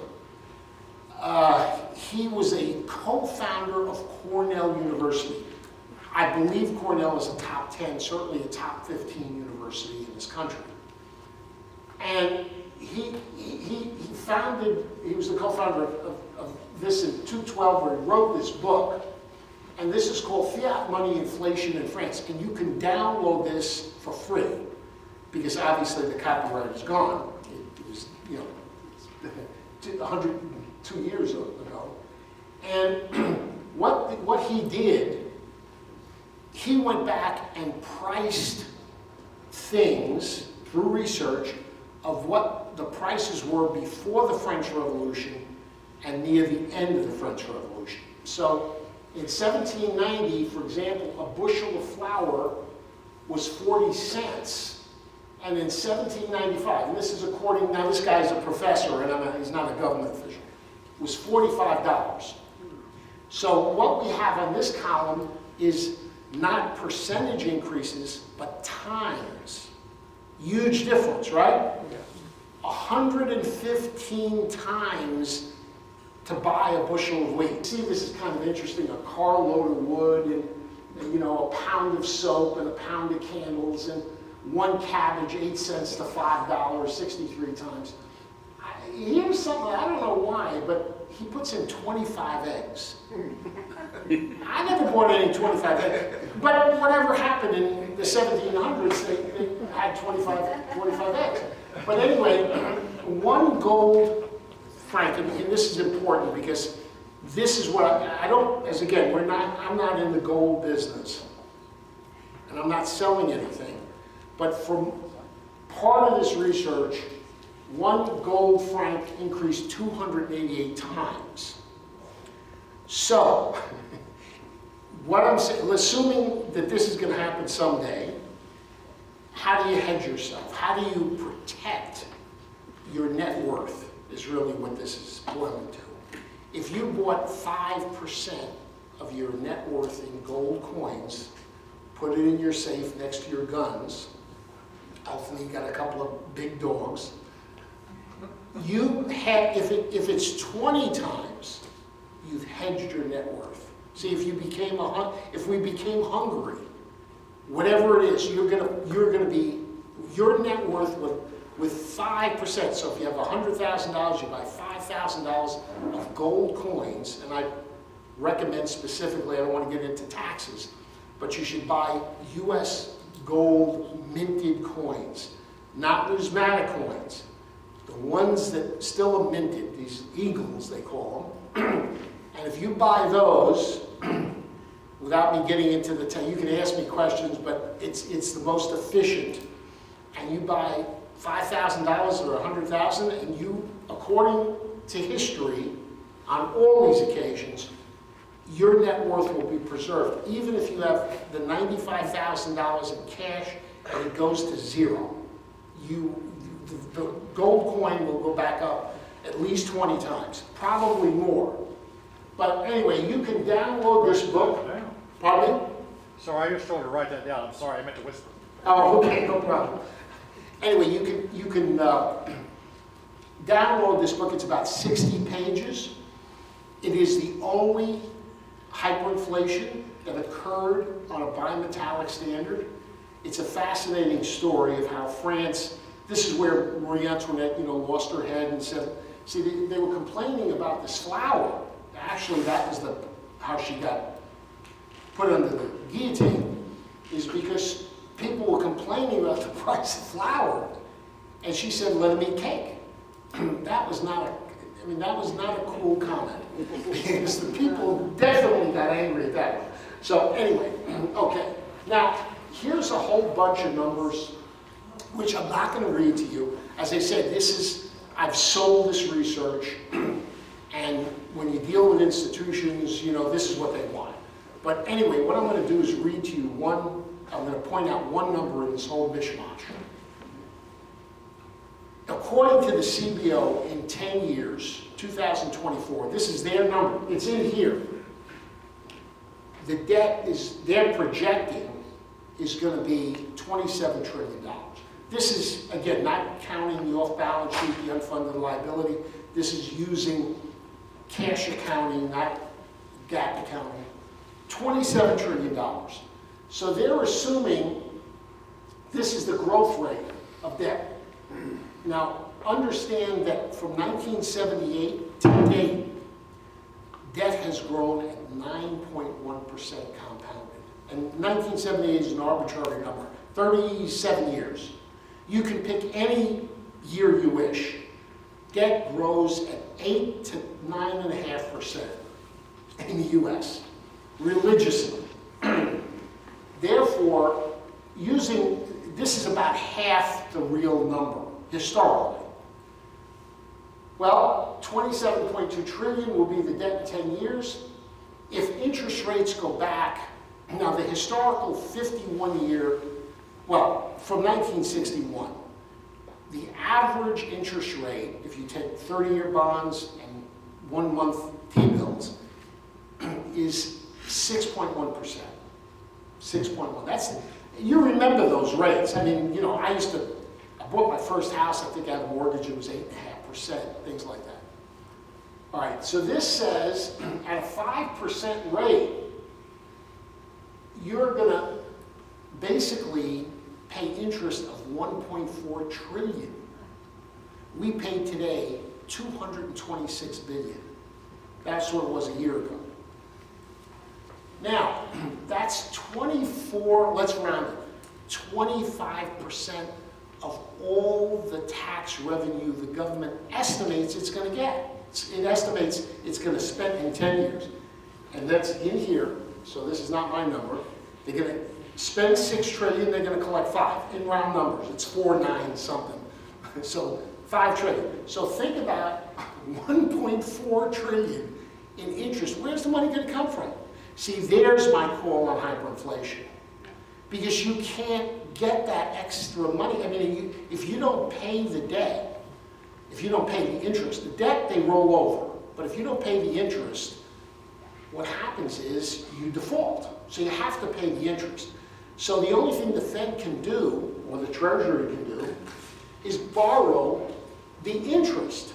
he was a co-founder of Cornell University. I believe Cornell is a top 10, certainly a top 15 university in this country. And he was the co-founder of this in 2012 where he wrote this book, and this is called Fiat Money, Inflation in France, and you can download this for free. Because obviously the copyright is gone. It was, you know, 102 years ago. And what he did, he went back and priced things through research of what the prices were before the French Revolution and near the end of the French Revolution. So in 1790, for example, a bushel of flour was 40 cents. And in 1795, and this is according, now this guy's a professor and he's not a government official, was $45. So what we have on this column is not percentage increases, but times. Huge difference, right? 115 times to buy a bushel of wheat. See, this is kind of interesting, a carload of wood and you know, a pound of soap and a pound of candles and one cabbage, 8 cents to $5, 63 times. Here's something, I don't know why, but he puts in 25 eggs. I never bought any 25 eggs. But whatever happened in the 1700s, they had 25 eggs. But anyway, one gold franc, and this is important because this is what I don't, as again, I'm not in the gold business. And I'm not selling anything. But from part of this research, one gold franc increased 288 times. So, what I'm saying, assuming that this is going to happen someday, how do you hedge yourself? How do you protect your net worth is really what this is boiling to. If you bought 5% of your net worth in gold coins, put it in your safe next to your guns, hopefully you got a couple of big dogs, you have, if it's 20 times, you've hedged your net worth. See, if we became hungry, whatever it is, you're gonna be, your net worth with 5%. So if you have $100,000, you buy $5,000 of gold coins, and I recommend specifically, I don't want to get into taxes, but you should buy U.S. gold minted coins, not numismatic coins. The ones that still are minted, these eagles they call them, and if you buy those, without me getting into the, you can ask me questions, but it's the most efficient, and you buy $5,000 or $100,000, and you, according to history, on all these occasions, your net worth will be preserved, even if you have the $95,000 in cash and it goes to zero. The gold coin will go back up at least 20 times, probably more. But anyway, you can download this book. Pardon me? Sorry, I just told her to write that down. I'm sorry, I meant to whisper. Oh, okay, no problem. Anyway, you can download this book. It's about 60 pages. It is the only hyperinflation that occurred on a bimetallic standard. It's a fascinating story of how France, this is where Marie Antoinette, lost her head and said, see, they were complaining about this flour. Actually, that was how she got put under the guillotine, is because people were complaining about the price of flour. And she said, let them eat cake. That was not a cool comment, because the people definitely got angry at that one. So anyway, okay. Now, here's a whole bunch of numbers, which I'm not going to read to you. As I said, I've sold this research, and when you deal with institutions, this is what they want. But anyway, what I'm going to do is read to you I'm going to point out one number in this whole mishmash. According to the CBO, in 10 years, 2024, this is their number, it's in here. The debt they're projecting is going to be $27 trillion. This is, again, not counting the off-balance sheet, the unfunded liability. This is using cash accounting, not GAAP accounting. $27 trillion. So they're assuming this is the growth rate of debt. Now, understand that from 1978 to date, debt has grown at 9.1% compounded. And 1978 is an arbitrary number, 37 years. You can pick any year you wish. Debt grows at 8 to 9.5% in the US, religiously. Therefore, this is about half the real number, historically. Well, 27.2 trillion will be the debt in 10 years. If interest rates go back, now the historical 51-year Well, from 1961, the average interest rate, if you take 30-year bonds and 1-month T-bills, is 6.1%. 6.1. That's, you remember those rates. I mean, you know, I bought my first house, I think I had a mortgage, it was 8.5%, things like that. All right, so this says at a 5% rate, you're gonna basically pay interest of 1.4 trillion. We pay today 226 billion. That's what it was a year ago. Now, that's 24, let's round it, 25% of all the tax revenue the government estimates it's going to get. It estimates it's going to spend in 10 years. And that's in here, so this is not my number. They're going to spend 6 trillion, they're going to collect 5, in round numbers. It's 4.9 something. So 5 trillion. So think about 1.4 trillion in interest. Where's the money going to come from? See, there's my call on hyperinflation. Because you can't get that extra money. I mean, if you don't pay the debt, if you don't pay the interest, the debt they roll over. But if you don't pay the interest, what happens is you default. So you have to pay the interest. So the only thing the Fed can do, or the Treasury can do, is borrow the interest.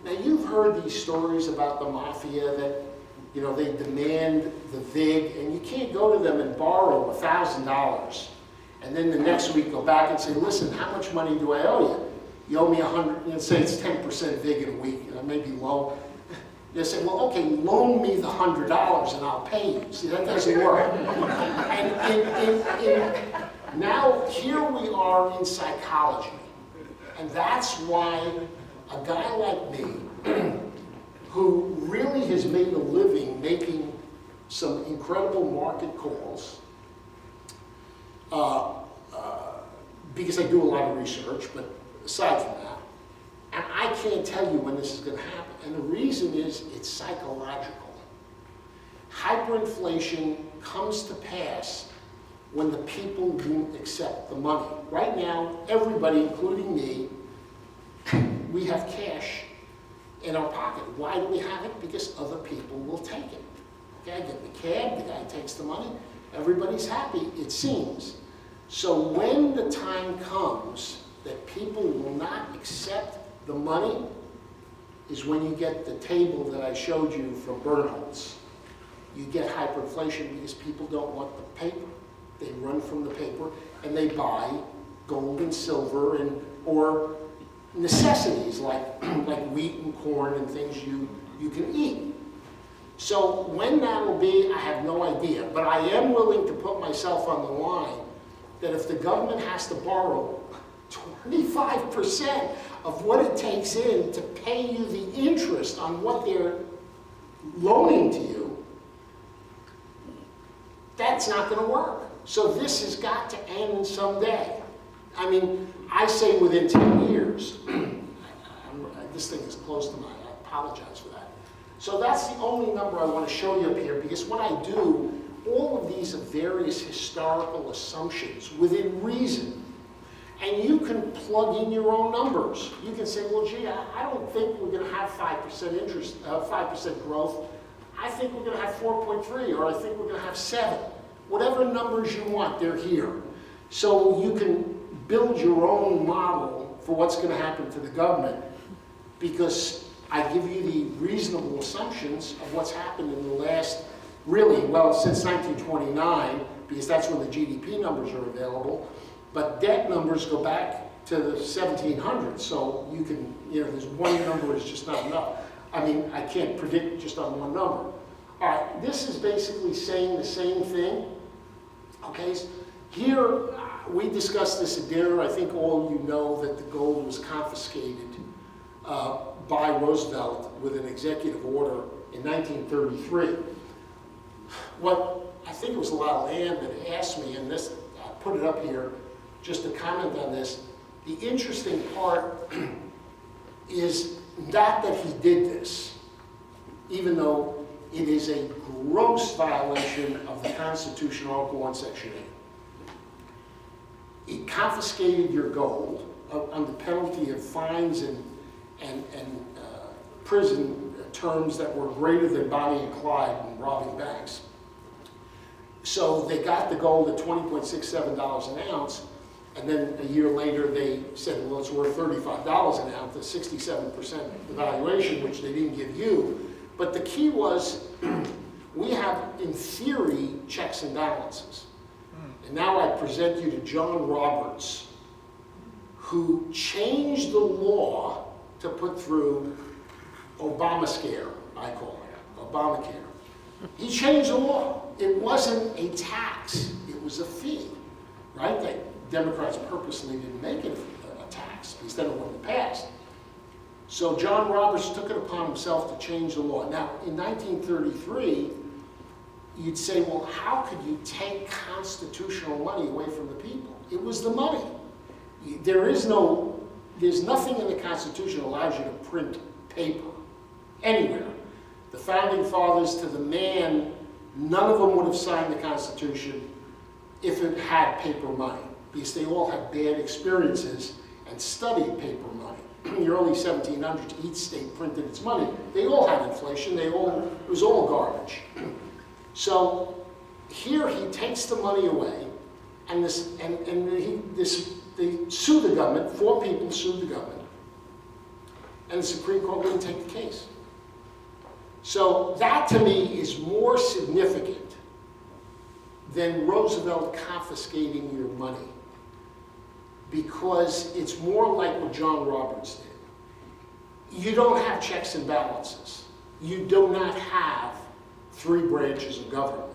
Now you've heard these stories about the mafia that, you know, they demand the VIG, and you can't go to them and borrow $1,000, and then the next week go back and say, listen, how much money do I owe you? You owe me 100, and say it's 10% VIG in a week, and it may be low. They say, well, okay, loan me the $100 and I'll pay you. See, that doesn't work. And now, here we are in psychology, and that's why a guy like me, who really has made a living making some incredible market calls, because I do a lot of research, but aside from that, and I can't tell you when this is going to happen. And the reason is it's psychological. Hyperinflation comes to pass when the people won't accept the money. Right now, everybody, including me, we have cash in our pocket. Why do we have it? Because other people will take it. Okay, I get in the cab, the guy takes the money, everybody's happy, it seems. So when the time comes that people will not accept the money, is when you get the table that I showed you from Bernholtz. You get hyperinflation because people don't want the paper. They run from the paper and they buy gold and silver or necessities like wheat and corn and things you can eat. So when that will be, I have no idea. But I am willing to put myself on the line that if the government has to borrow 25% of what it takes in to pay you the interest on what they're loaning to you, that's not going to work. So this has got to end someday. I mean, I say within 10 years. This thing is close to mine. I apologize for that. So that's the only number I want to show you up here, because what I do, all of these are various historical assumptions within reason. And you can plug in your own numbers. You can say, well, gee, I don't think we're going to have 5% interest, 5% growth. I think we're going to have 4.3, or I think we're going to have 7. Whatever numbers you want, they're here. So you can build your own model for what's going to happen to the government, because I give you the reasonable assumptions of what's happened in the last, really, well, since 1929, because that's when the GDP numbers are available. But debt numbers go back to the 1700s, so you can, you know, there's one number is just not enough. I mean, I can't predict just on one number. All right, this is basically saying the same thing. Okay, so here we discussed this at dinner. I think all you know that the gold was confiscated by Roosevelt with an executive order in 1933. What I think it was Lyle Land that asked me, and this, I put it up here, just to comment on this. The interesting part is not that he did this, even though it is a gross violation of the Constitution, Article 1, Section 8. confiscated your gold under penalty of fines and prison terms that were greater than Bonnie and Clyde in robbing banks. So they got the gold at $20.67 an ounce, and then a year later they said, well, it's worth $35 an ounce, a 67% valuation, which they didn't give you. But the key was, we have, in theory, checks and balances. And now I present you to John Roberts, who changed the law to put through Obamacare, I call it, Obamacare. He changed the law. It wasn't a tax, it was a fee, right? That Democrats purposely didn't make it a tax, because then it wouldn't have passed. So John Roberts took it upon himself to change the law. Now, in 1933, you'd say, well, how could you take constitutional money away from the people? It was the money. There's nothing in the Constitution that allows you to print paper anywhere. The Founding Fathers, to the man, none of them would have signed the Constitution if it had paper money, because they all had bad experiences and studied paper money. In the early 1700s, each state printed its money. They all had inflation. It was all garbage. So here he takes the money away, and they sue the government. 4 people sued the government, and the Supreme Court wouldn't take the case. So that, to me, is more significant than Roosevelt confiscating your money, because it's more like what John Roberts did. You don't have checks and balances. You do not have 3 branches of government.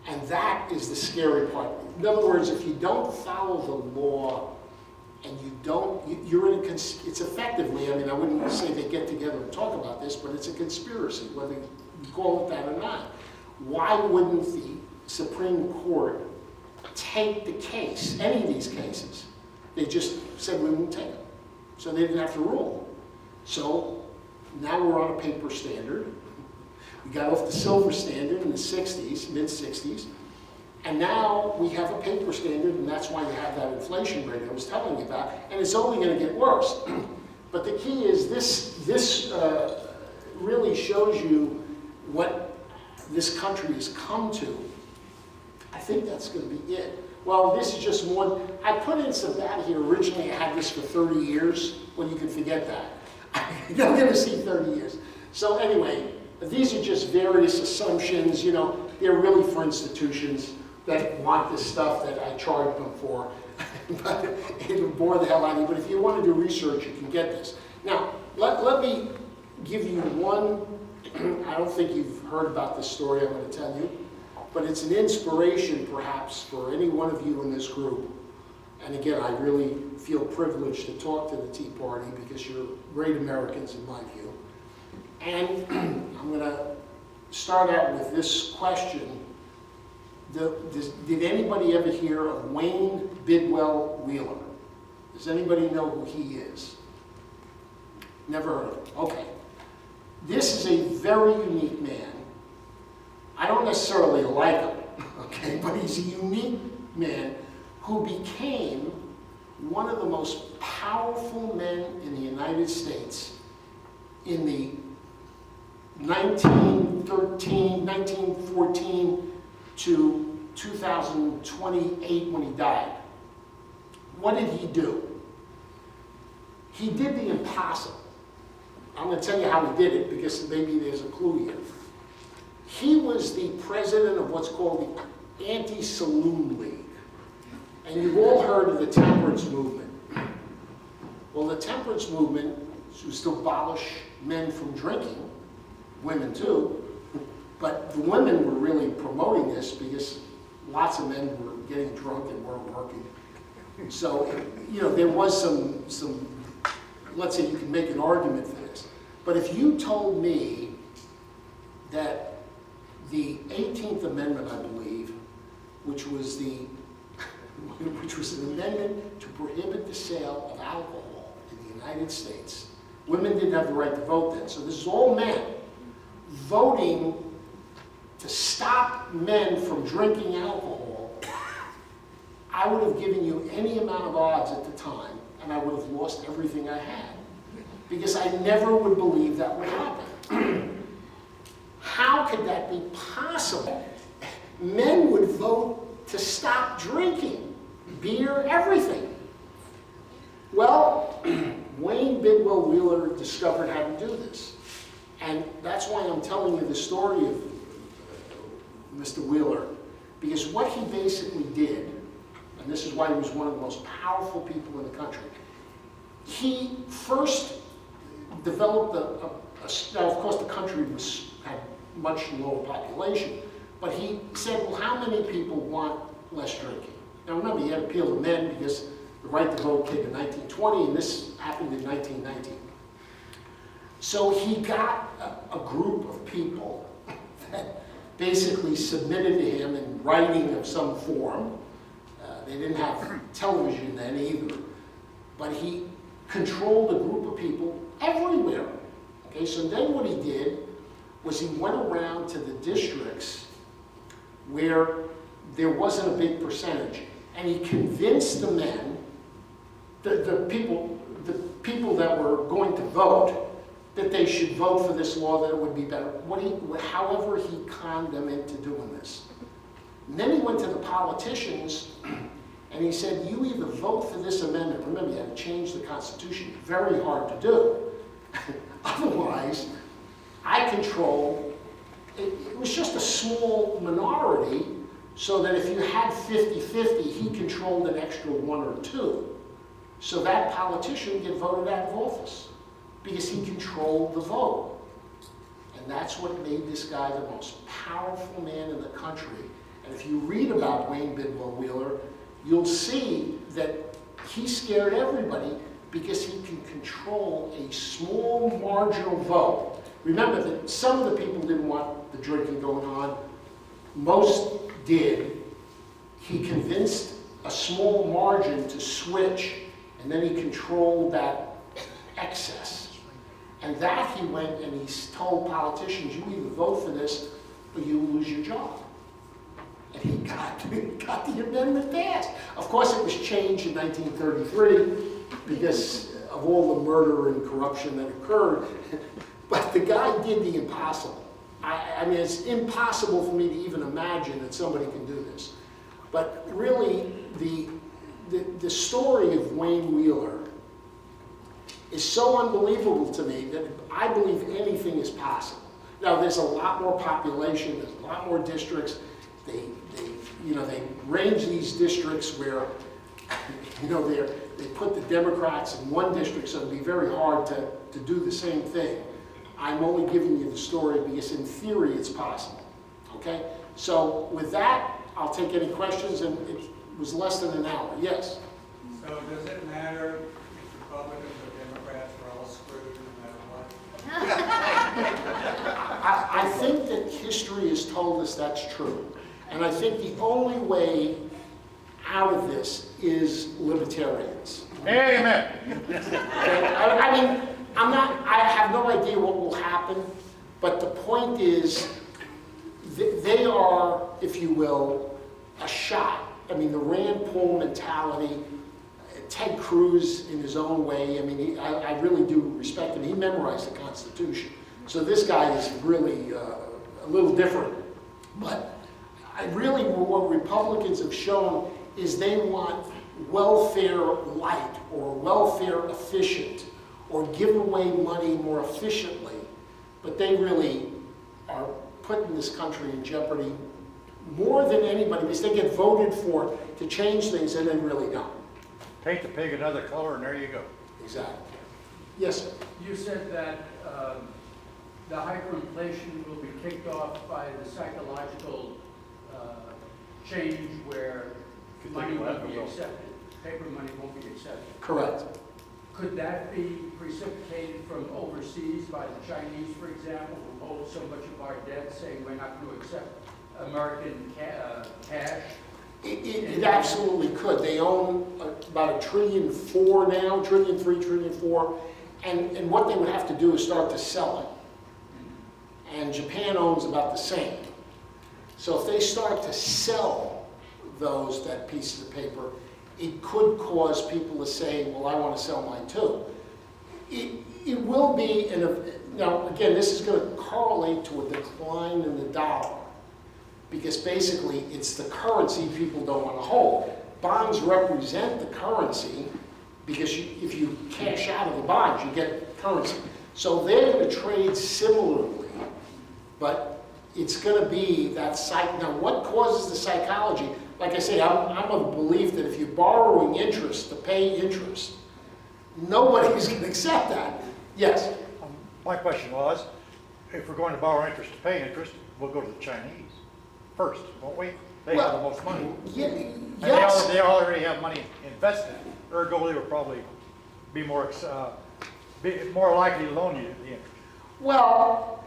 And that is the scary part. In other words, if you don't follow the law, and you're in it's effectively, I mean, I wouldn't say they get together and talk about this, but it's a conspiracy, whether you call it that or not. Why wouldn't the Supreme Court take the case, any of these cases? They just said we won't take them. So they didn't have to rule. So now we're on a paper standard. We got off the silver standard in the 60s, mid-60s. And now we have a paper standard, and that's why you have that inflation rate I was telling you about, and it's only going to get worse. But the key is this really shows you what this country has come to. I think that's going to be it. Well, this is just one. I put in some data here. Originally, I had this for 30 years. Well, you can forget that. You're not going to see 30 years. So anyway, these are just various assumptions. You know, they're really for institutions that want this stuff that I charge them for. But it'll bore the hell out of you. But if you want to do research, you can get this. Now, let me give you one. I don't think you've heard about this story I'm going to tell you, but it's an inspiration perhaps for any one of you in this group. And again, I really feel privileged to talk to the Tea Party because you're great Americans in my view. And I'm going to start out with this question. Did anybody ever hear of Wayne Bidwell Wheeler? Does anybody know who he is? Never heard of him. Okay. This is a very unique man. I don't necessarily like him, okay, but he's a unique man who became one of the most powerful men in the United States in the 1914 to 2028 when he died. What did he do? He did the impossible. I'm going to tell you how he did it because maybe there's a clue here. He was the president of what's called the Anti-Saloon League. And you've all heard of the temperance movement. Well, the temperance movement was to abolish men from drinking, women too, but the women were really promoting this because lots of men were getting drunk and weren't working. So, you know, there was some, let's say you can make an argument for this. But if you told me that the 18th Amendment, I believe, which was an amendment to prohibit the sale of alcohol in the United States. Women didn't have the right to vote then. So this is all men voting to stop men from drinking alcohol. I would have given you any amount of odds at the time, and I would have lost everything I had. Because I never would believe that would happen. How could that be possible? Men would vote to stop drinking, beer, everything. Well, Wayne Bidwell Wheeler discovered how to do this. And that's why I'm telling you the story of Mr. Wheeler, because what he basically did, and this is why he was one of the most powerful people in the country, he first developed now of course the country had much lower population, but he said, well, how many people want less drinking? Now remember, he had to appeal to men because the right to vote came in 1920, and this happened in 1919. So he got a group of people that basically submitted to him in writing of some form. They didn't have television then either, but he controlled a group of people everywhere. Okay, so then what he did was he went around to the districts where there wasn't a big percentage, and he convinced the men, the people that were going to vote, that they should vote for this law, that it would be better. However, he conned them into doing this. And then he went to the politicians and he said, you either vote for this amendment. Remember, you had to change the Constitution. Very hard to do. Otherwise, I control, it was just a small minority, so that if you had 50-50, he controlled an extra 1 or 2. So that politician would get voted out of office, because he controlled the vote. And that's what made this guy the most powerful man in the country. And if you read about Wayne Bidwell Wheeler, you'll see that he scared everybody because he can control a small marginal vote. Remember that some of the people didn't want the drinking going on. Most did. He convinced a small margin to switch, and then he controlled that excess. And that he went and he told politicians, you either vote for this or you lose your job. And he got the amendment passed. Of course, it was changed in 1933 because of all the murder and corruption that occurred. But the guy did the impossible. I mean, it's impossible for me to even imagine that somebody can do this. But really, the story of Wayne Wheeler is so unbelievable to me that I believe anything is possible. Now, there's a lot more population, there's a lot more districts. They range these districts where, they put the Democrats in one district, so it'd be very hard to do the same thing. I'm only giving you the story because in theory it's possible, okay? So with that, I'll take any questions, and it was less than an hour. Yes? So does it matter if Republicans or Democrats are all screwed no matter what? I think that history has told us that's true. And I think the only way out of this is libertarians. Amen. Okay? I mean, I have no idea what will happen, but the point is, they are, if you will, a shot. I mean, the Rand Paul mentality, Ted Cruz in his own way, I mean, I really do respect him. He memorized the Constitution. So this guy is really a little different. But what Republicans have shown is they want welfare light or welfare efficient or give away money more efficiently. But they really are putting this country in jeopardy more than anybody because they get voted for to change things and they really don't. Paint the pig another color and there you go. Exactly. Yes, sir. You said that the hyperinflation will be kicked off by the psychological change where money won't be accepted. Paper money won't be accepted. Correct. Could that be precipitated from overseas by the Chinese, for example, who hold so much of our debt, saying we're not going to accept American cash? It absolutely could. They own about $1.4 trillion now, $1.3 trillion, $1.4 trillion, and what they would have to do is start to sell it. And Japan owns about the same. So if they start to sell that pieces of paper, it could cause people to say, well, I want to sell mine too. It will be, now again, this is going to correlate to a decline in the dollar, because basically it's the currency people don't want to hold. Bonds represent the currency, because if you cash out of the bonds, you get currency. So they're going to trade similarly, but it's going to be that now what causes the psychology? Like I say, I'm of the belief that if you're borrowing interest to pay interest, nobody's going to accept that. Yes? My question was, if we're going to borrow interest to pay interest, we'll go to the Chinese first, won't we? They have the most money. Yes. And they already have money invested. Ergo, they would probably be more likely to loan you the interest. Well,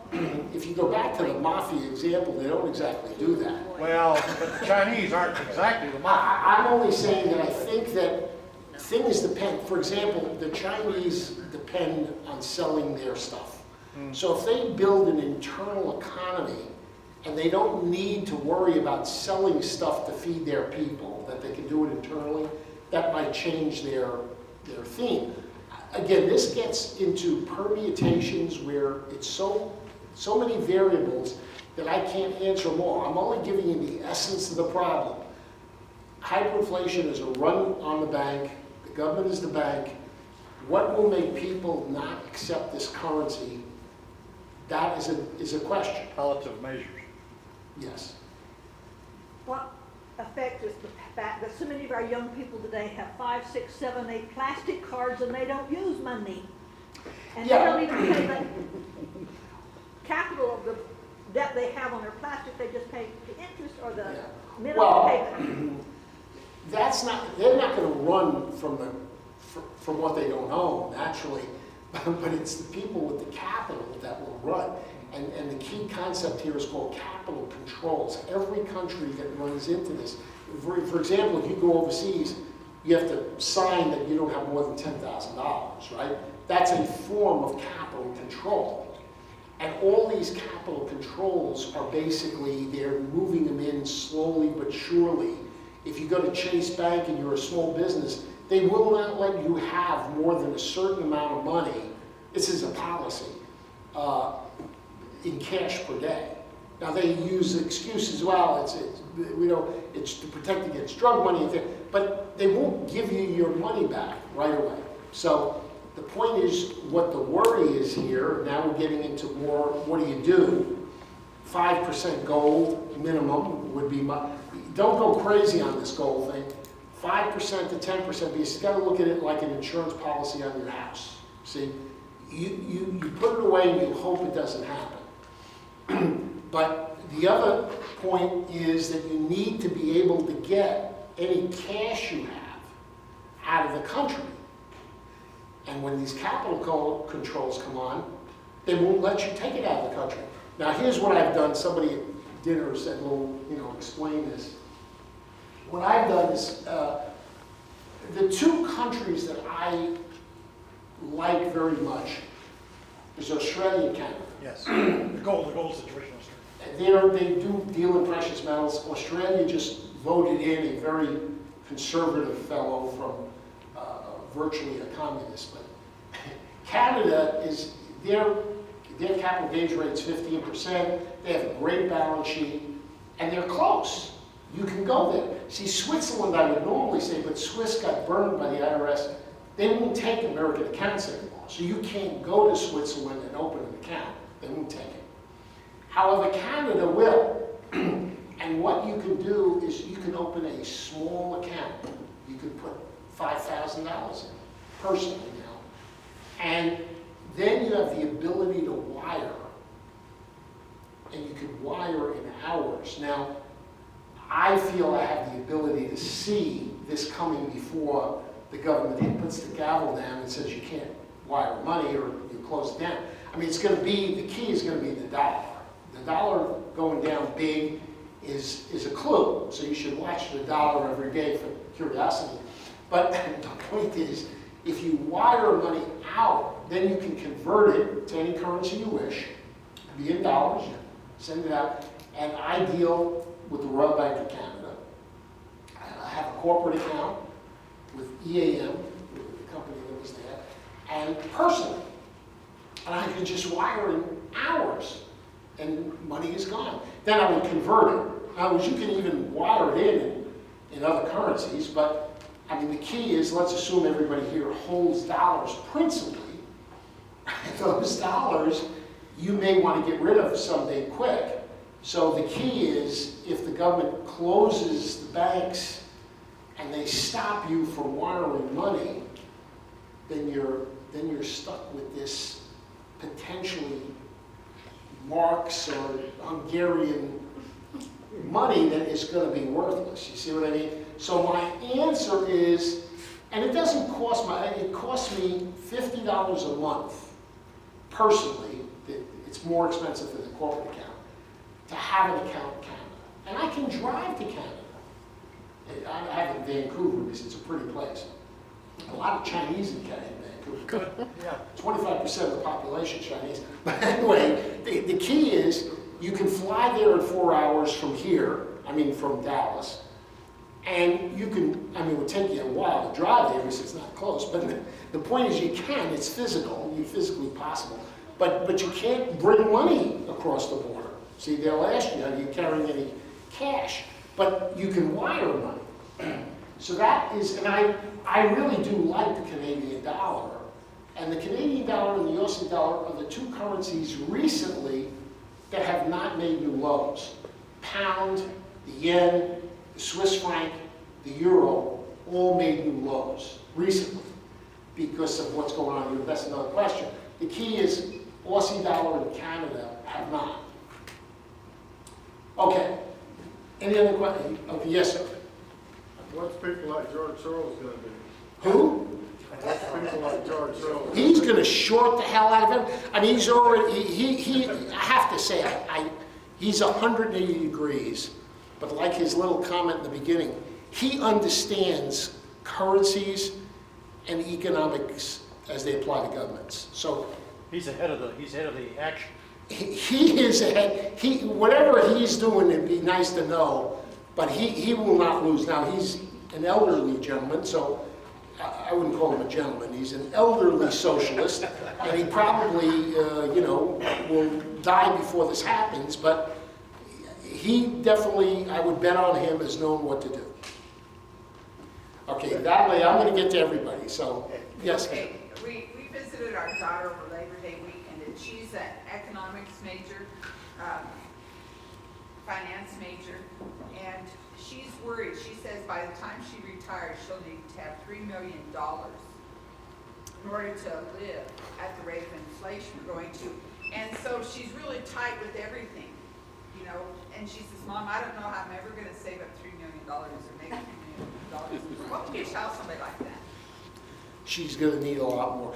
if you go back to the mafia example, they don't exactly do that. Well, but the Chinese aren't exactly the mafia. I'm only saying that I think that things depend. For example, the Chinese depend on selling their stuff. So if they build an internal economy and they don't need to worry about selling stuff to feed their people, that they can do it internally, that might change their theme. Again, this gets into permutations where it's so many variables that I can't answer them all. I'm only giving you the essence of the problem. Hyperinflation is a run on the bank. The government is the bank. What will make people not accept this currency? That is a question. Relative measures. Yes. What effect is the fact that so many of our young people today have 5, 6, 7, 8 plastic cards and they don't use money? And Yeah. they don't even pay the capital of the debt they have on their plastic, they just pay the interest or the minimum Well, payment. they're not going to run from what they don't own, naturally, but it's the people with the capital that will run. And the key concept here is called capital controls. Every country that runs into this, for example, if you go overseas, you have to sign that you don't have more than $10,000, right? That's a form of capital control. And all these capital controls are basically, they're moving them in slowly but surely. If you go to Chase Bank and you're a small business, they will not let you have more than a certain amount of money. This is a policy. In cash per day. Now they use excuses, well, it's to protect against drug money, but they won't give you your money back right away. So the point is, what the worry is here, now we're getting into more, what do you do? 5% gold minimum would be, don't go crazy on this gold thing. 5% to 10%, because you've got to look at it like an insurance policy on your house. See, you put it away and you hope it doesn't happen. But the other point is that you need to be able to get any cash you have out of the country. And when these capital controls come on, they won't let you take it out of the country. Now here's what I've done. Somebody at dinner said, well, explain this. What I've done is, the two countries that I like very much is Australia and Canada. Yes. The gold situation. They do deal in precious metals. Australia just voted in a very conservative fellow from virtually a communist. But Canada is, their capital gains rate's 15%. They have a great balance sheet, and they're close. You can go there. See, Switzerland, I would normally say, but Swiss got burned by the IRS. They won't take American accounts anymore. So you can't go to Switzerland and open an account. They won't take it. However, Canada will. And what you can do is you can open a small account. You could put $5,000 in, personally now. And then you have the ability to wire. And you could wire in hours. Now, I feel I have the ability to see this coming before the government puts the gavel down and says you can't wire money or you close it down. I mean, it's going to be, the key is going to be the dollar. The dollar going down big is a clue. So you should watch the dollar every day for curiosity. But the point is, if you wire money out, then you can convert it to any currency you wish. It could be in dollars, you send it out. And I deal with the Royal Bank of Canada. corporate account with EAM, with the company that was there, and personally. And I could just wire in hours, and money is gone. Then I would convert it. Now, you can even wire it in other currencies, but I mean, the key is, let's assume everybody here holds dollars principally. Those dollars you may want to get rid of someday quick. So the key is, if the government closes the banks and they stop you from wiring money, then you're stuck with this potentially marks or Hungarian money that is going to be worthless. You see what I mean? So my answer is, and it doesn't cost it costs me $50 a month personally. It's more expensive than the corporate account to have an account in Canada. And I can drive to Canada. I have in Vancouver because it's a pretty place. A lot of Chinese in Canada. Good. Yeah. 25% of the population Chinese. But anyway, the key is you can fly there in 4 hours from here, from Dallas, and you can, it would take you a while to drive there because it's not close, but the point is you can, it's physical, it's physically possible, but you can't bring money across the border. See, they'll ask you, are you carrying any cash? But you can wire money. So that is, and I really do like the Canadian dollar. And the Canadian dollar and the Aussie dollar are the two currencies recently that have not made new lows. Pound, the yen, the Swiss franc, the euro, all made new lows recently because of what's going on here. That's another question. The key is Aussie dollar and Canada have not. Okay. Any other questions? Okay, yes, sir. What's people like George Soros going to do? Who? What's people like George Soros? He's going to short the hell out of him. He's already, I have to say, he's 180 degrees, but like his little comment in the beginning, he understands currencies and economics as they apply to governments. So He's ahead of the action. he is ahead. Whatever he's doing, it'd be nice to know, but he will not lose. Now, he's an elderly gentleman, so I wouldn't call him a gentleman. He's an elderly socialist, and he probably, will die before this happens, but he definitely, I would bet on him as knowing what to do. Okay, that way I'm going to get to everybody, so, yes. Okay, we visited our daughter over Labor Day weekend, and she's an economics major, finance major, and she's worried. She says by the time she retires, she'll need to have $3 million in order to live at the rate of inflation we're going to. And so she's really tight with everything, and she says, Mom, I don't know how I'm ever going to save up $3 million or make $3 million. What would you tell somebody like that? She's going to need a lot more.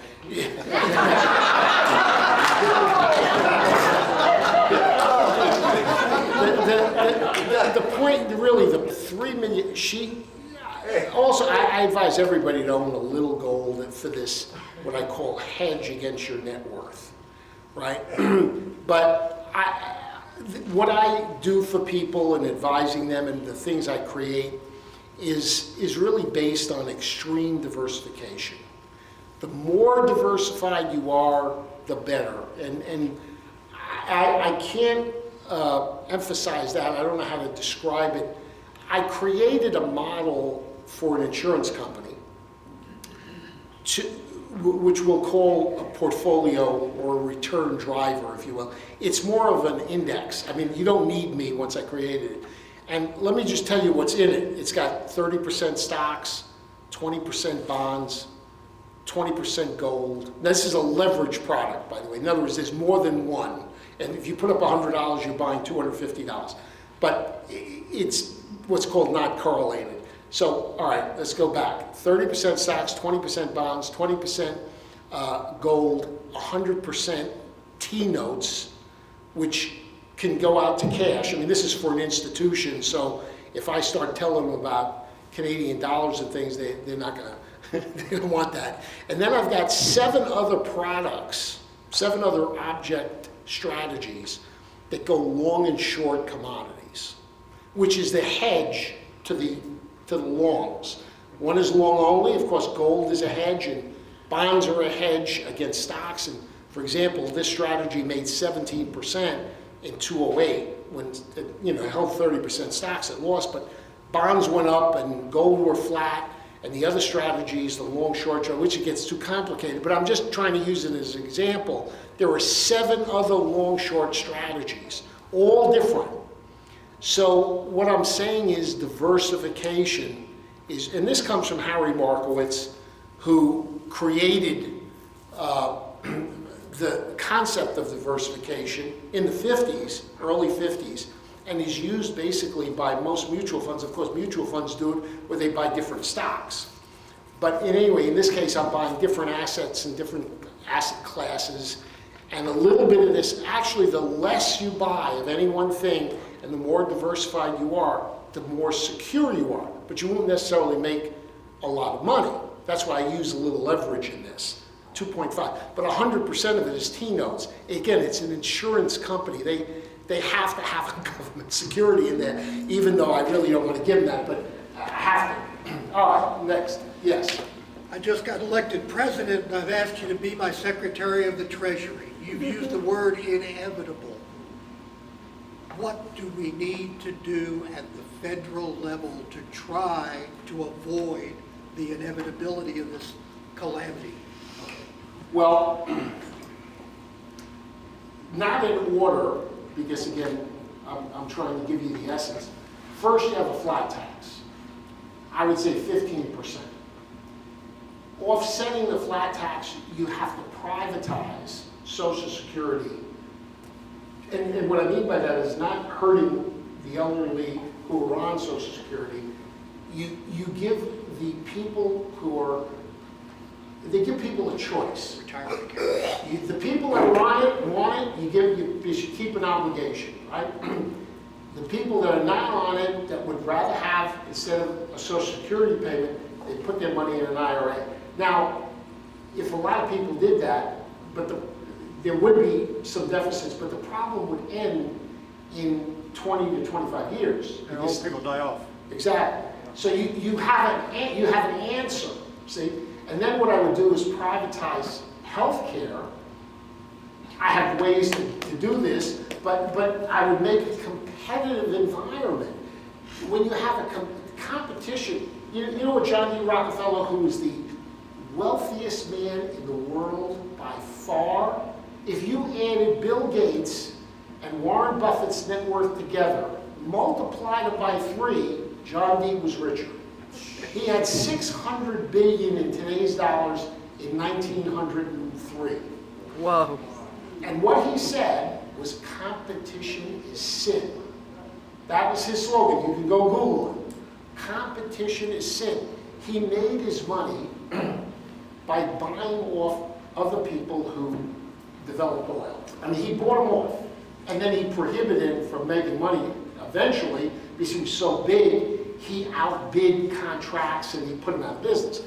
The point, really, the 3 million, also, I advise everybody to own a little gold for this, what I call hedge against your net worth, right? But what I do for people and advising them and the things I create is really based on extreme diversification. The more diversified you are, the better. And I can't emphasize that. I don't know how to describe it. I created a model for an insurance company, which we'll call a portfolio or a return driver, if you will. It's more of an index. You don't need me once I created it. And let me just tell you what's in it. It's got 30% stocks, 20% bonds, 20% gold. This is a leverage product, by the way. In other words, there's more than one. And if you put up $100, you're buying $250. But it's what's called not correlated. So, all right, let's go back. 30% stocks, 20% bonds, 20% gold, 100% T-notes, which can go out to cash. This is for an institution, so if I start telling them about Canadian dollars and things, they're not going to, they don't want that. And then I've got 7 other products, 7 other object strategies that go long and short commodities, which is the hedge to to the longs. One is long only, of course, gold is a hedge and bonds are a hedge against stocks. And for example, this strategy made 17% in 2008 when it held 30% stocks, it lost, but bonds went up and gold were flat. And the other strategies, the long short term, which it gets too complicated, but I'm just trying to use it as an example. There are 7 other long short strategies, all different. So what I'm saying is diversification is, and this comes from Harry Markowitz, who created the concept of diversification in the 50s, early 50s, and is used basically by most mutual funds. Of course, mutual funds do it where they buy different stocks. But anyway, in this case, I'm buying different assets and different asset classes. And a little bit of this, actually, the less you buy of any one thing and the more diversified you are, the more secure you are. But you won't necessarily make a lot of money. That's why I use a little leverage in this, 2.5. But 100% of it is T-notes. Again, it's an insurance company. They have to have a government security in there, even though I really don't want to give them that, but I have to. All right, next. Yes. I just got elected president and I've asked you to be my Secretary of the Treasury. You've used the word inevitable. What do we need to do at the federal level to try to avoid the inevitability of this calamity? Well, not in order, because again, I'm trying to give you the essence. First, you have a flat tax. I would say 15%. Offsetting the flat tax, you have to privatize Social Security. And what I mean by that is not hurting the elderly who are on Social Security. You give the people who are, they give people a choice. Retirement care. The people that want it, you should keep an obligation, right? The people that are not on it, that would rather have, instead of a Social Security payment, they put their money in an IRA. Now, if a lot of people did that, but there would be some deficits, but the problem would end in 20 to 25 years. And old people die off. Exactly. So you have an answer, see? And then what I would do is privatize healthcare. I have ways to do this, but I would make a competitive environment. When you have a competition, you know what, John D. Rockefeller, who is the wealthiest man in the world by far, if you added Bill Gates and Warren Buffett's net worth together, multiplied it by 3, John D. was richer. He had $600 billion in today's dollars in 1903. Whoa. And what he said was competition is sin. That was his slogan. You can go Google it. Competition is sin. He made his money by buying off other people who developed oil. I mean, he bought them off. And then he prohibited him from making money eventually because he was so big, he outbid contracts and he put them out of business.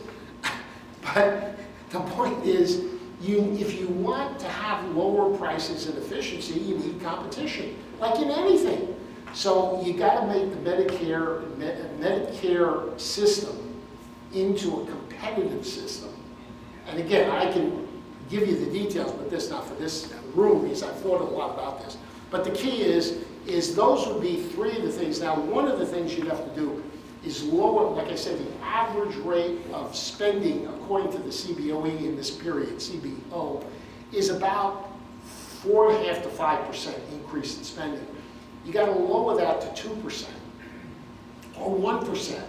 But the point is, if you want to have lower prices and efficiency, you need competition, like in anything. So you got to make the Medicare system into a competitive system. And again, I can give you the details, but that's not for this room because I've thought a lot about this. But the key is those would be 3 of the things. Now, one of the things you'd have to do is lower, like I said, the average rate of spending, according to the CBOE in this period, CBO, is about 4.5% to 5% increase in spending. You got to lower that to 2% or 1%.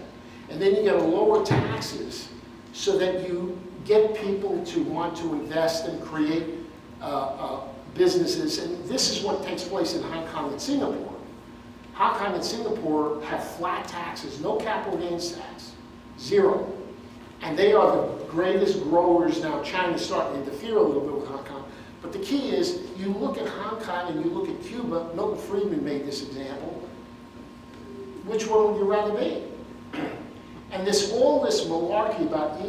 And then you got to lower taxes so that you get people to want to invest and create businesses. And this is what takes place in Hong Kong and Singapore. Hong Kong and Singapore have flat taxes, no capital gains tax, 0. And they are the greatest growers now. China's starting to interfere a little bit with Hong Kong. But the key is, you look at Hong Kong and you look at Cuba. Milton Friedman made this example. Which one would you rather be? And all this malarkey about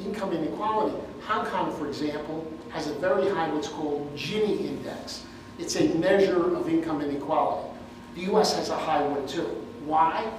income inequality. Hong Kong, for example, has a very high what's called Gini index. It's a measure of income inequality. The US has a high one too. Why?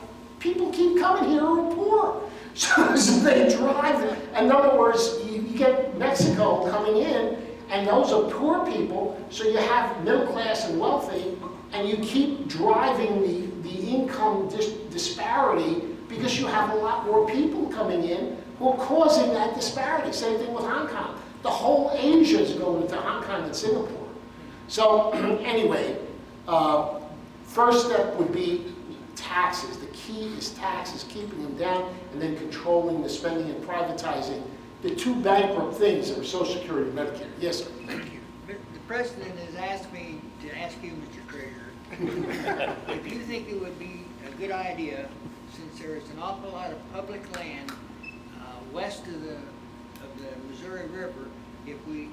people keep coming here who are poor. So they drive, in other words, you get Mexico coming in, and those are poor people, so you have middle class and wealthy, and you keep driving the income disparity because you have a lot more people coming in who are causing that disparity. Same thing with Hong Kong. The whole Asia is going into Hong Kong and Singapore. So anyway, first step would be taxes. The key is taxes, keeping them down, and then controlling the spending and privatizing the two bankrupt things that are Social Security and Medicare. Yes, sir. Thank you. The President has asked me to ask you, Mr. Treasurer, if you think it would be a good idea, since there is an awful lot of public land west of the Missouri River, if the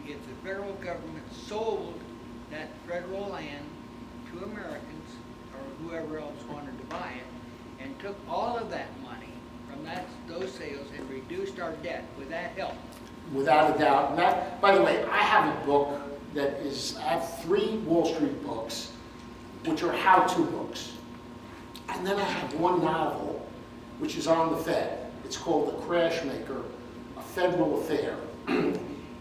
federal government sold that federal land to Americans or whoever else wanted to buy it, and took all of that money from those sales and reduced our debt, would that help? Without a doubt. And that, by the way, I have a book that is, I have 3 Wall Street books, which are how-to books. And then I have one novel, which is on the Fed. It's called The Crash Maker, A Federal Affair.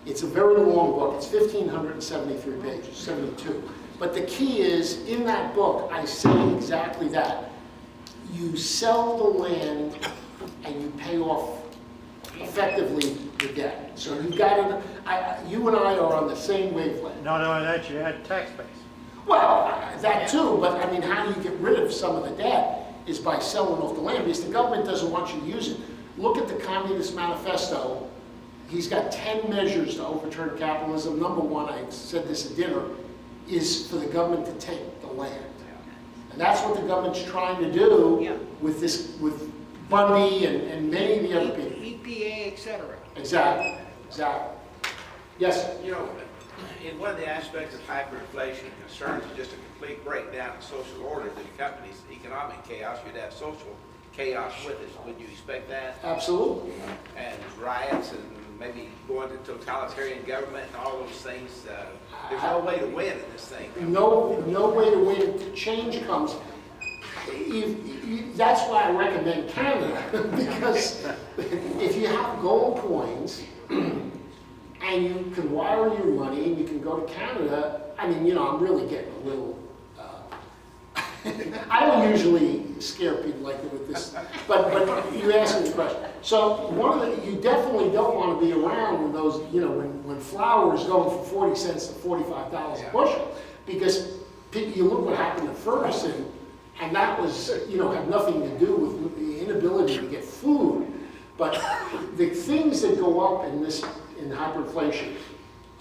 It's a very long book. It's 1,573 pages, 72. But the key is, in that book, I say exactly that. You sell the land and you pay off effectively the debt. So you've got to, you and I are on the same wavelength. Not only that, you had tax base. Well, that too, but I mean, how do you get rid of some of the debt is by selling off the land, because the government doesn't want you to use it. Look at the Communist Manifesto. He's got 10 measures to overturn capitalism. Number 1, I said this at dinner, is for the government to take the land. And that's what the government's trying to do with Bundy and many of the other people. EPA, etc. Exactly, exactly. Yes, sir. You know, in one of the aspects of hyperinflation concerns is just a complete breakdown of social order. The company's economic chaos, you'd have social chaos with it. Would you expect that? Absolutely. And riots and maybe going to totalitarian government and all those things. There's no way to win in this thing. No way to win. Change comes. That's why I recommend Canada, because if you have gold coins and you can wire your money and you can go to Canada, I mean, you know, I'm really getting a little, I don't usually scare people like that with this, but you asked me the question. So you definitely don't want to be around when those, you know, when flour is going from 40 cents to $45 a bushel, because you look what happened at Ferguson, and that was, you know, had nothing to do with the inability to get food. But the things that go up in hyperinflation,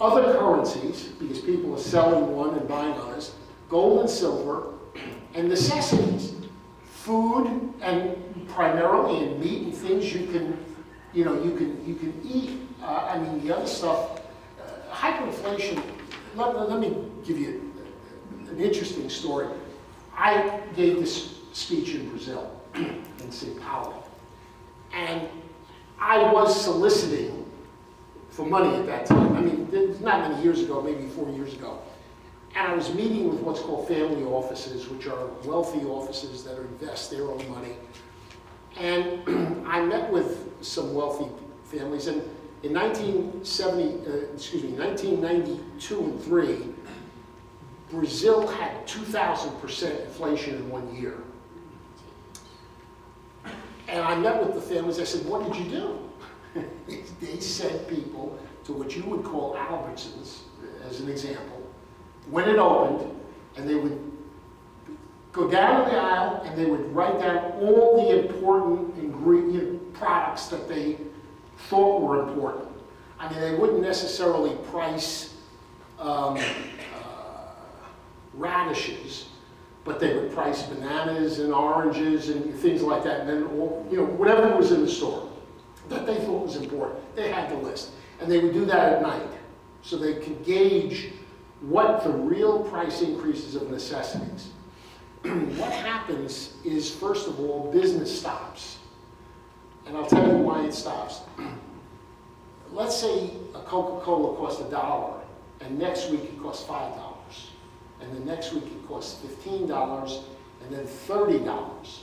other currencies, because people are selling one and buying others, gold and silver, and necessities, food, and primarily in meat and things you can, you know, you can eat. I mean, the other stuff, hyperinflation. Let me give you an interesting story. I gave this speech in Brazil, in Sao Paulo, and I was soliciting for money at that time. I mean, it's not many years ago, maybe 4 years ago. And I was meeting with what's called family offices, which are wealthy offices that invest their own money. And I met with some wealthy families, and in 1992 and 3, Brazil had 2,000% inflation in 1 year. And I met with the families. I said, what did you do? They sent people to what you would call Albertsons, as an example, when it opened, and they would go down the aisle and they would write down all the important ingredient products that they thought were important. I mean, they wouldn't necessarily price radishes, but they would price bananas and oranges and things like that, and then all, you know, whatever was in the store that they thought was important. They had the list, and they would do that at night, so they could gauge what the real price increases of necessities. What happens is, first of all, business stops, and I'll tell you why it stops. Let's say a Coca-Cola costs $1, and next week it costs $5. And the next week it costs $15, and then $30.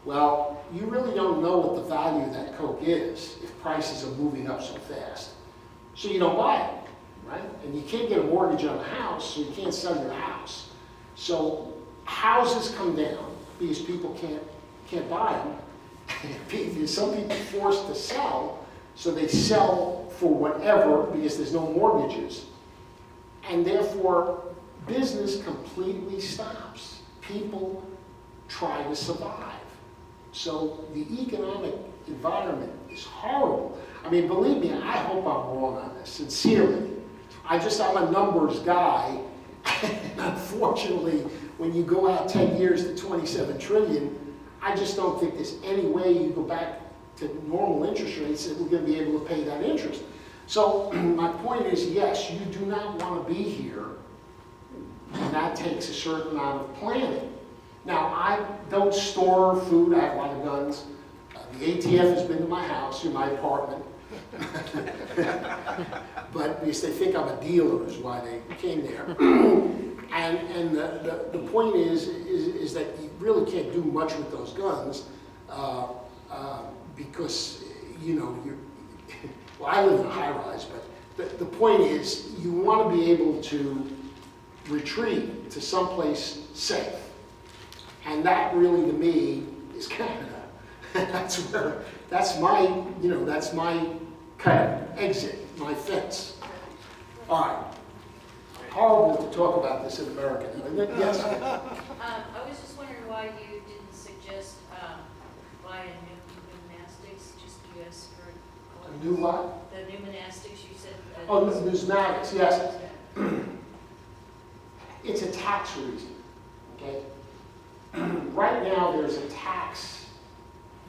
Well, you really don't know what the value of that Coke is if prices are moving up so fast. So you don't buy it, right? And you can't get a mortgage on a house, so you can't sell your house. So houses come down because people can't buy them. Some people are forced to sell, so they sell for whatever because there's no mortgages. And therefore, business completely stops. People try to survive. So the economic environment is horrible. I mean, believe me, I hope I'm wrong on this, sincerely. I'm a numbers guy. Unfortunately, when you go out 10 years to 27 trillion, I just don't think there's any way you go back to normal interest rates that we're going to be able to pay that interest. So my point is, yes, you do not want to be here, and that takes a certain amount of planning. Now, I don't store food. I have a lot of guns. The ATF has been to my house, in my apartment. But because they think I'm a dealer is why they came there. And the point is that you really can't do much with those guns because, you know, well, I live in a high-rise, but the point is you want to be able to retreat to someplace safe. And that really, to me, is Canada. that's my, you know, that's my kind of exit, my fence. All right. Horrible to talk about this in America. Yes? I was just wondering why you didn't suggest buying new monastics, just US for... A new what? The new monastics you said. Oh, numismatics, yes. It's a tax reason, okay? Right now, there's a tax.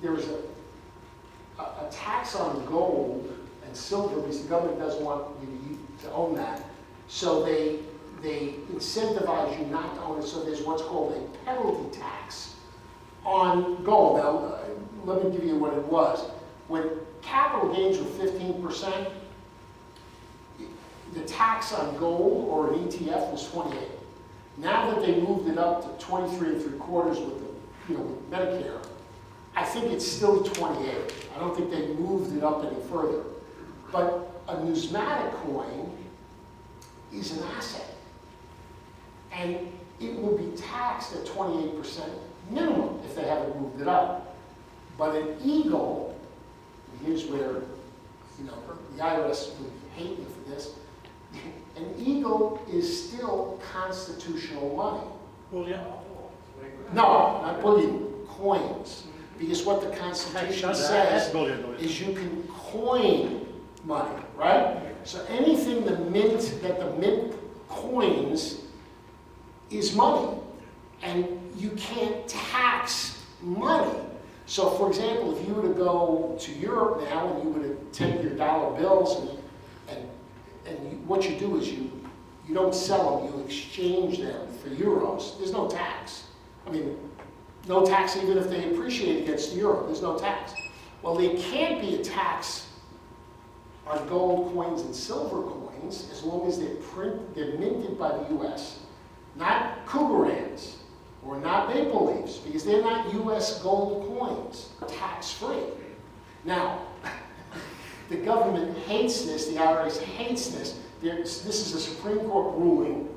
There's a tax on gold and silver because the government doesn't want you to own that. So they incentivize you not to own it. So there's what's called a penalty tax on gold. Now, let me give you what it was. When capital gains were 15%, the tax on gold or an ETF was 28. Now that they moved it up to 23 3/4 with the, with Medicare, I think it's still 28. I don't think they moved it up any further. But a numismatic coin is an asset, and it will be taxed at 28% minimum if they haven't moved it up. But an eagle, and here's where the IRS would hate me for this. An eagle is still constitutional money. Bullion? No, not bullion, coins. Because what the Constitution says is you can coin money, right? So anything that the mint coins is money. And you can't tax money. So for example, if you were to go to Europe now and you were to take your dollar bills and what you do is you don't sell them, you exchange them for euros. There's no tax. I mean, no tax even if they appreciate against the euro. There's no tax. Well, there can't be a tax on gold coins and silver coins as long as they're minted by the U.S. Not Cougarans or not Maple Leafs, because they're not U.S. gold coins, tax-free. Now, the government hates this, the IRS hates this. This is a Supreme Court ruling,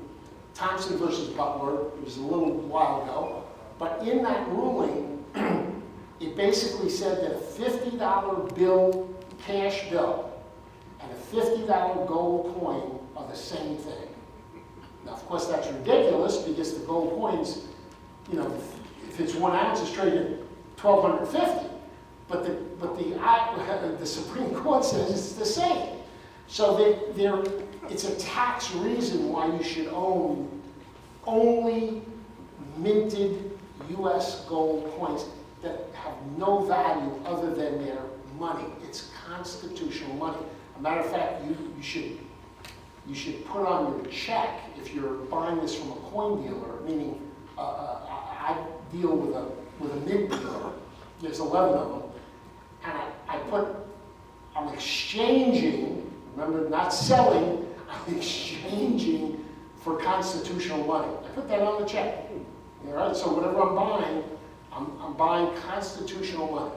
Thompson versus Butler. It was a little while ago. But in that ruling, it basically said that a $50 bill, cash bill, and a $50 gold coin are the same thing. Now, of course, that's ridiculous because the gold coins, if it's 1 ounce, it's traded at $1,250. But the Supreme Court says it's the same. So it's a tax reason why you should own only minted U.S. gold coins that have no value other than their money. It's constitutional money. As a matter of fact, you should put on your check if you're buying this from a coin dealer, meaning I deal with a mint dealer. There's 11 of them. And I'm exchanging, remember, not selling, I'm exchanging for constitutional money. I put that on the check. All right, so whatever I'm buying, I'm buying constitutional money.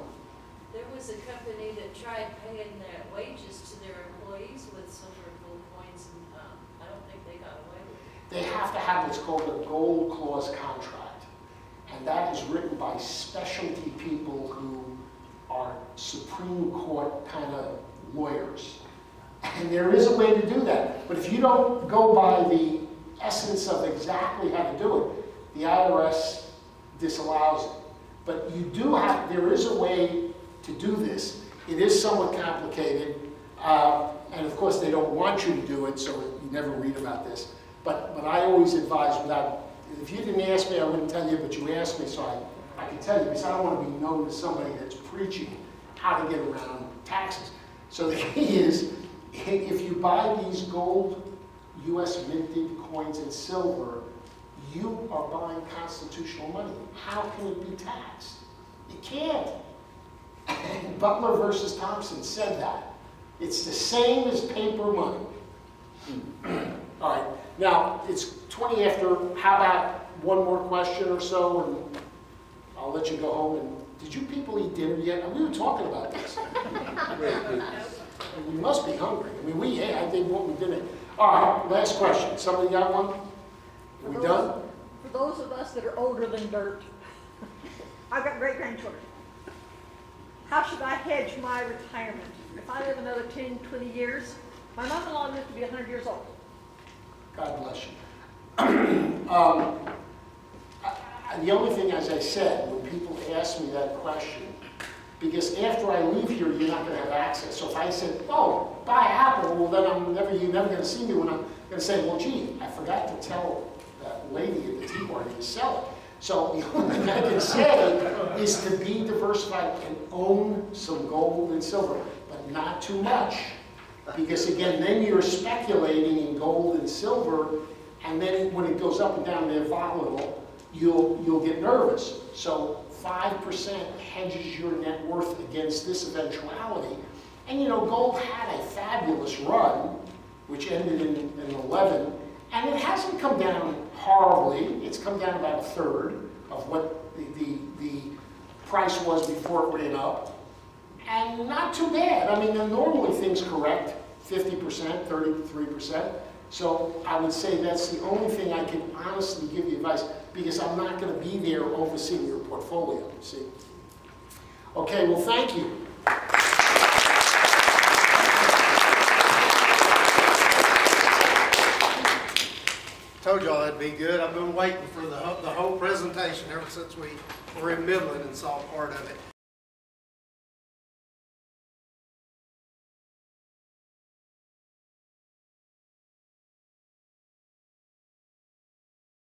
There was a company that tried paying their wages to their employees with silver and gold coins, and I don't think they got away with it. They have to have what's called a gold clause contract. And that is written by specialty people who are Supreme Court kind of lawyers. And there is a way to do that. But if you don't go by the essence of exactly how to do it, the IRS disallows it. But you do have, there is a way to do this. It is somewhat complicated. And of course, they don't want you to do it, so you never read about this. But I always advise without, if you didn't ask me, I wouldn't tell you, but you asked me, so I can tell you, because I don't want to be known as somebody that's preaching how to get around taxes. So the key is, if you buy these gold U.S. minted coins and silver, you are buying constitutional money. How can it be taxed? It can't. And Butler versus Thompson said that. It's the same as paper money. All right, now it's 20 after. How about one more question or so, and I'll let you go home. And did you people eat dinner yet? We were talking about this. And we must be hungry. I mean, we ate. I think what we did. All right, last question. Somebody got one? Are we done? For those of us that are older than dirt, I've got great-grandchildren. How should I hedge my retirement? If I live another 10, 20 years, my mother-in-law lived to be 100 years old. God bless you. The only thing, as I said, when people ask me that question, because after I leave here, you're not going to have access. So if I said, oh, buy Apple, well, then you're never going to see me when I'm going to say, well, gee, I forgot to tell that lady at the tea party to sell it. So the only thing I can say is to be diversified and own some gold and silver, but not too much. Because again, then you're speculating in gold and silver, and then when it goes up and down, they're volatile, you'll get nervous. So 5% hedges your net worth against this eventuality. And you know, gold had a fabulous run, which ended in 11, and it hasn't come down horribly. It's come down about a third of what the price was before it ran up. And not too bad. I mean, normally things correct 50%, 33%. So I would say that's the only thing I can honestly give you advice, because I'm not going to be there overseeing your portfolio, you see. Okay, well, thank you. Told y'all it'd be good. I've been waiting for the whole presentation ever since we were in Midland and saw part of it.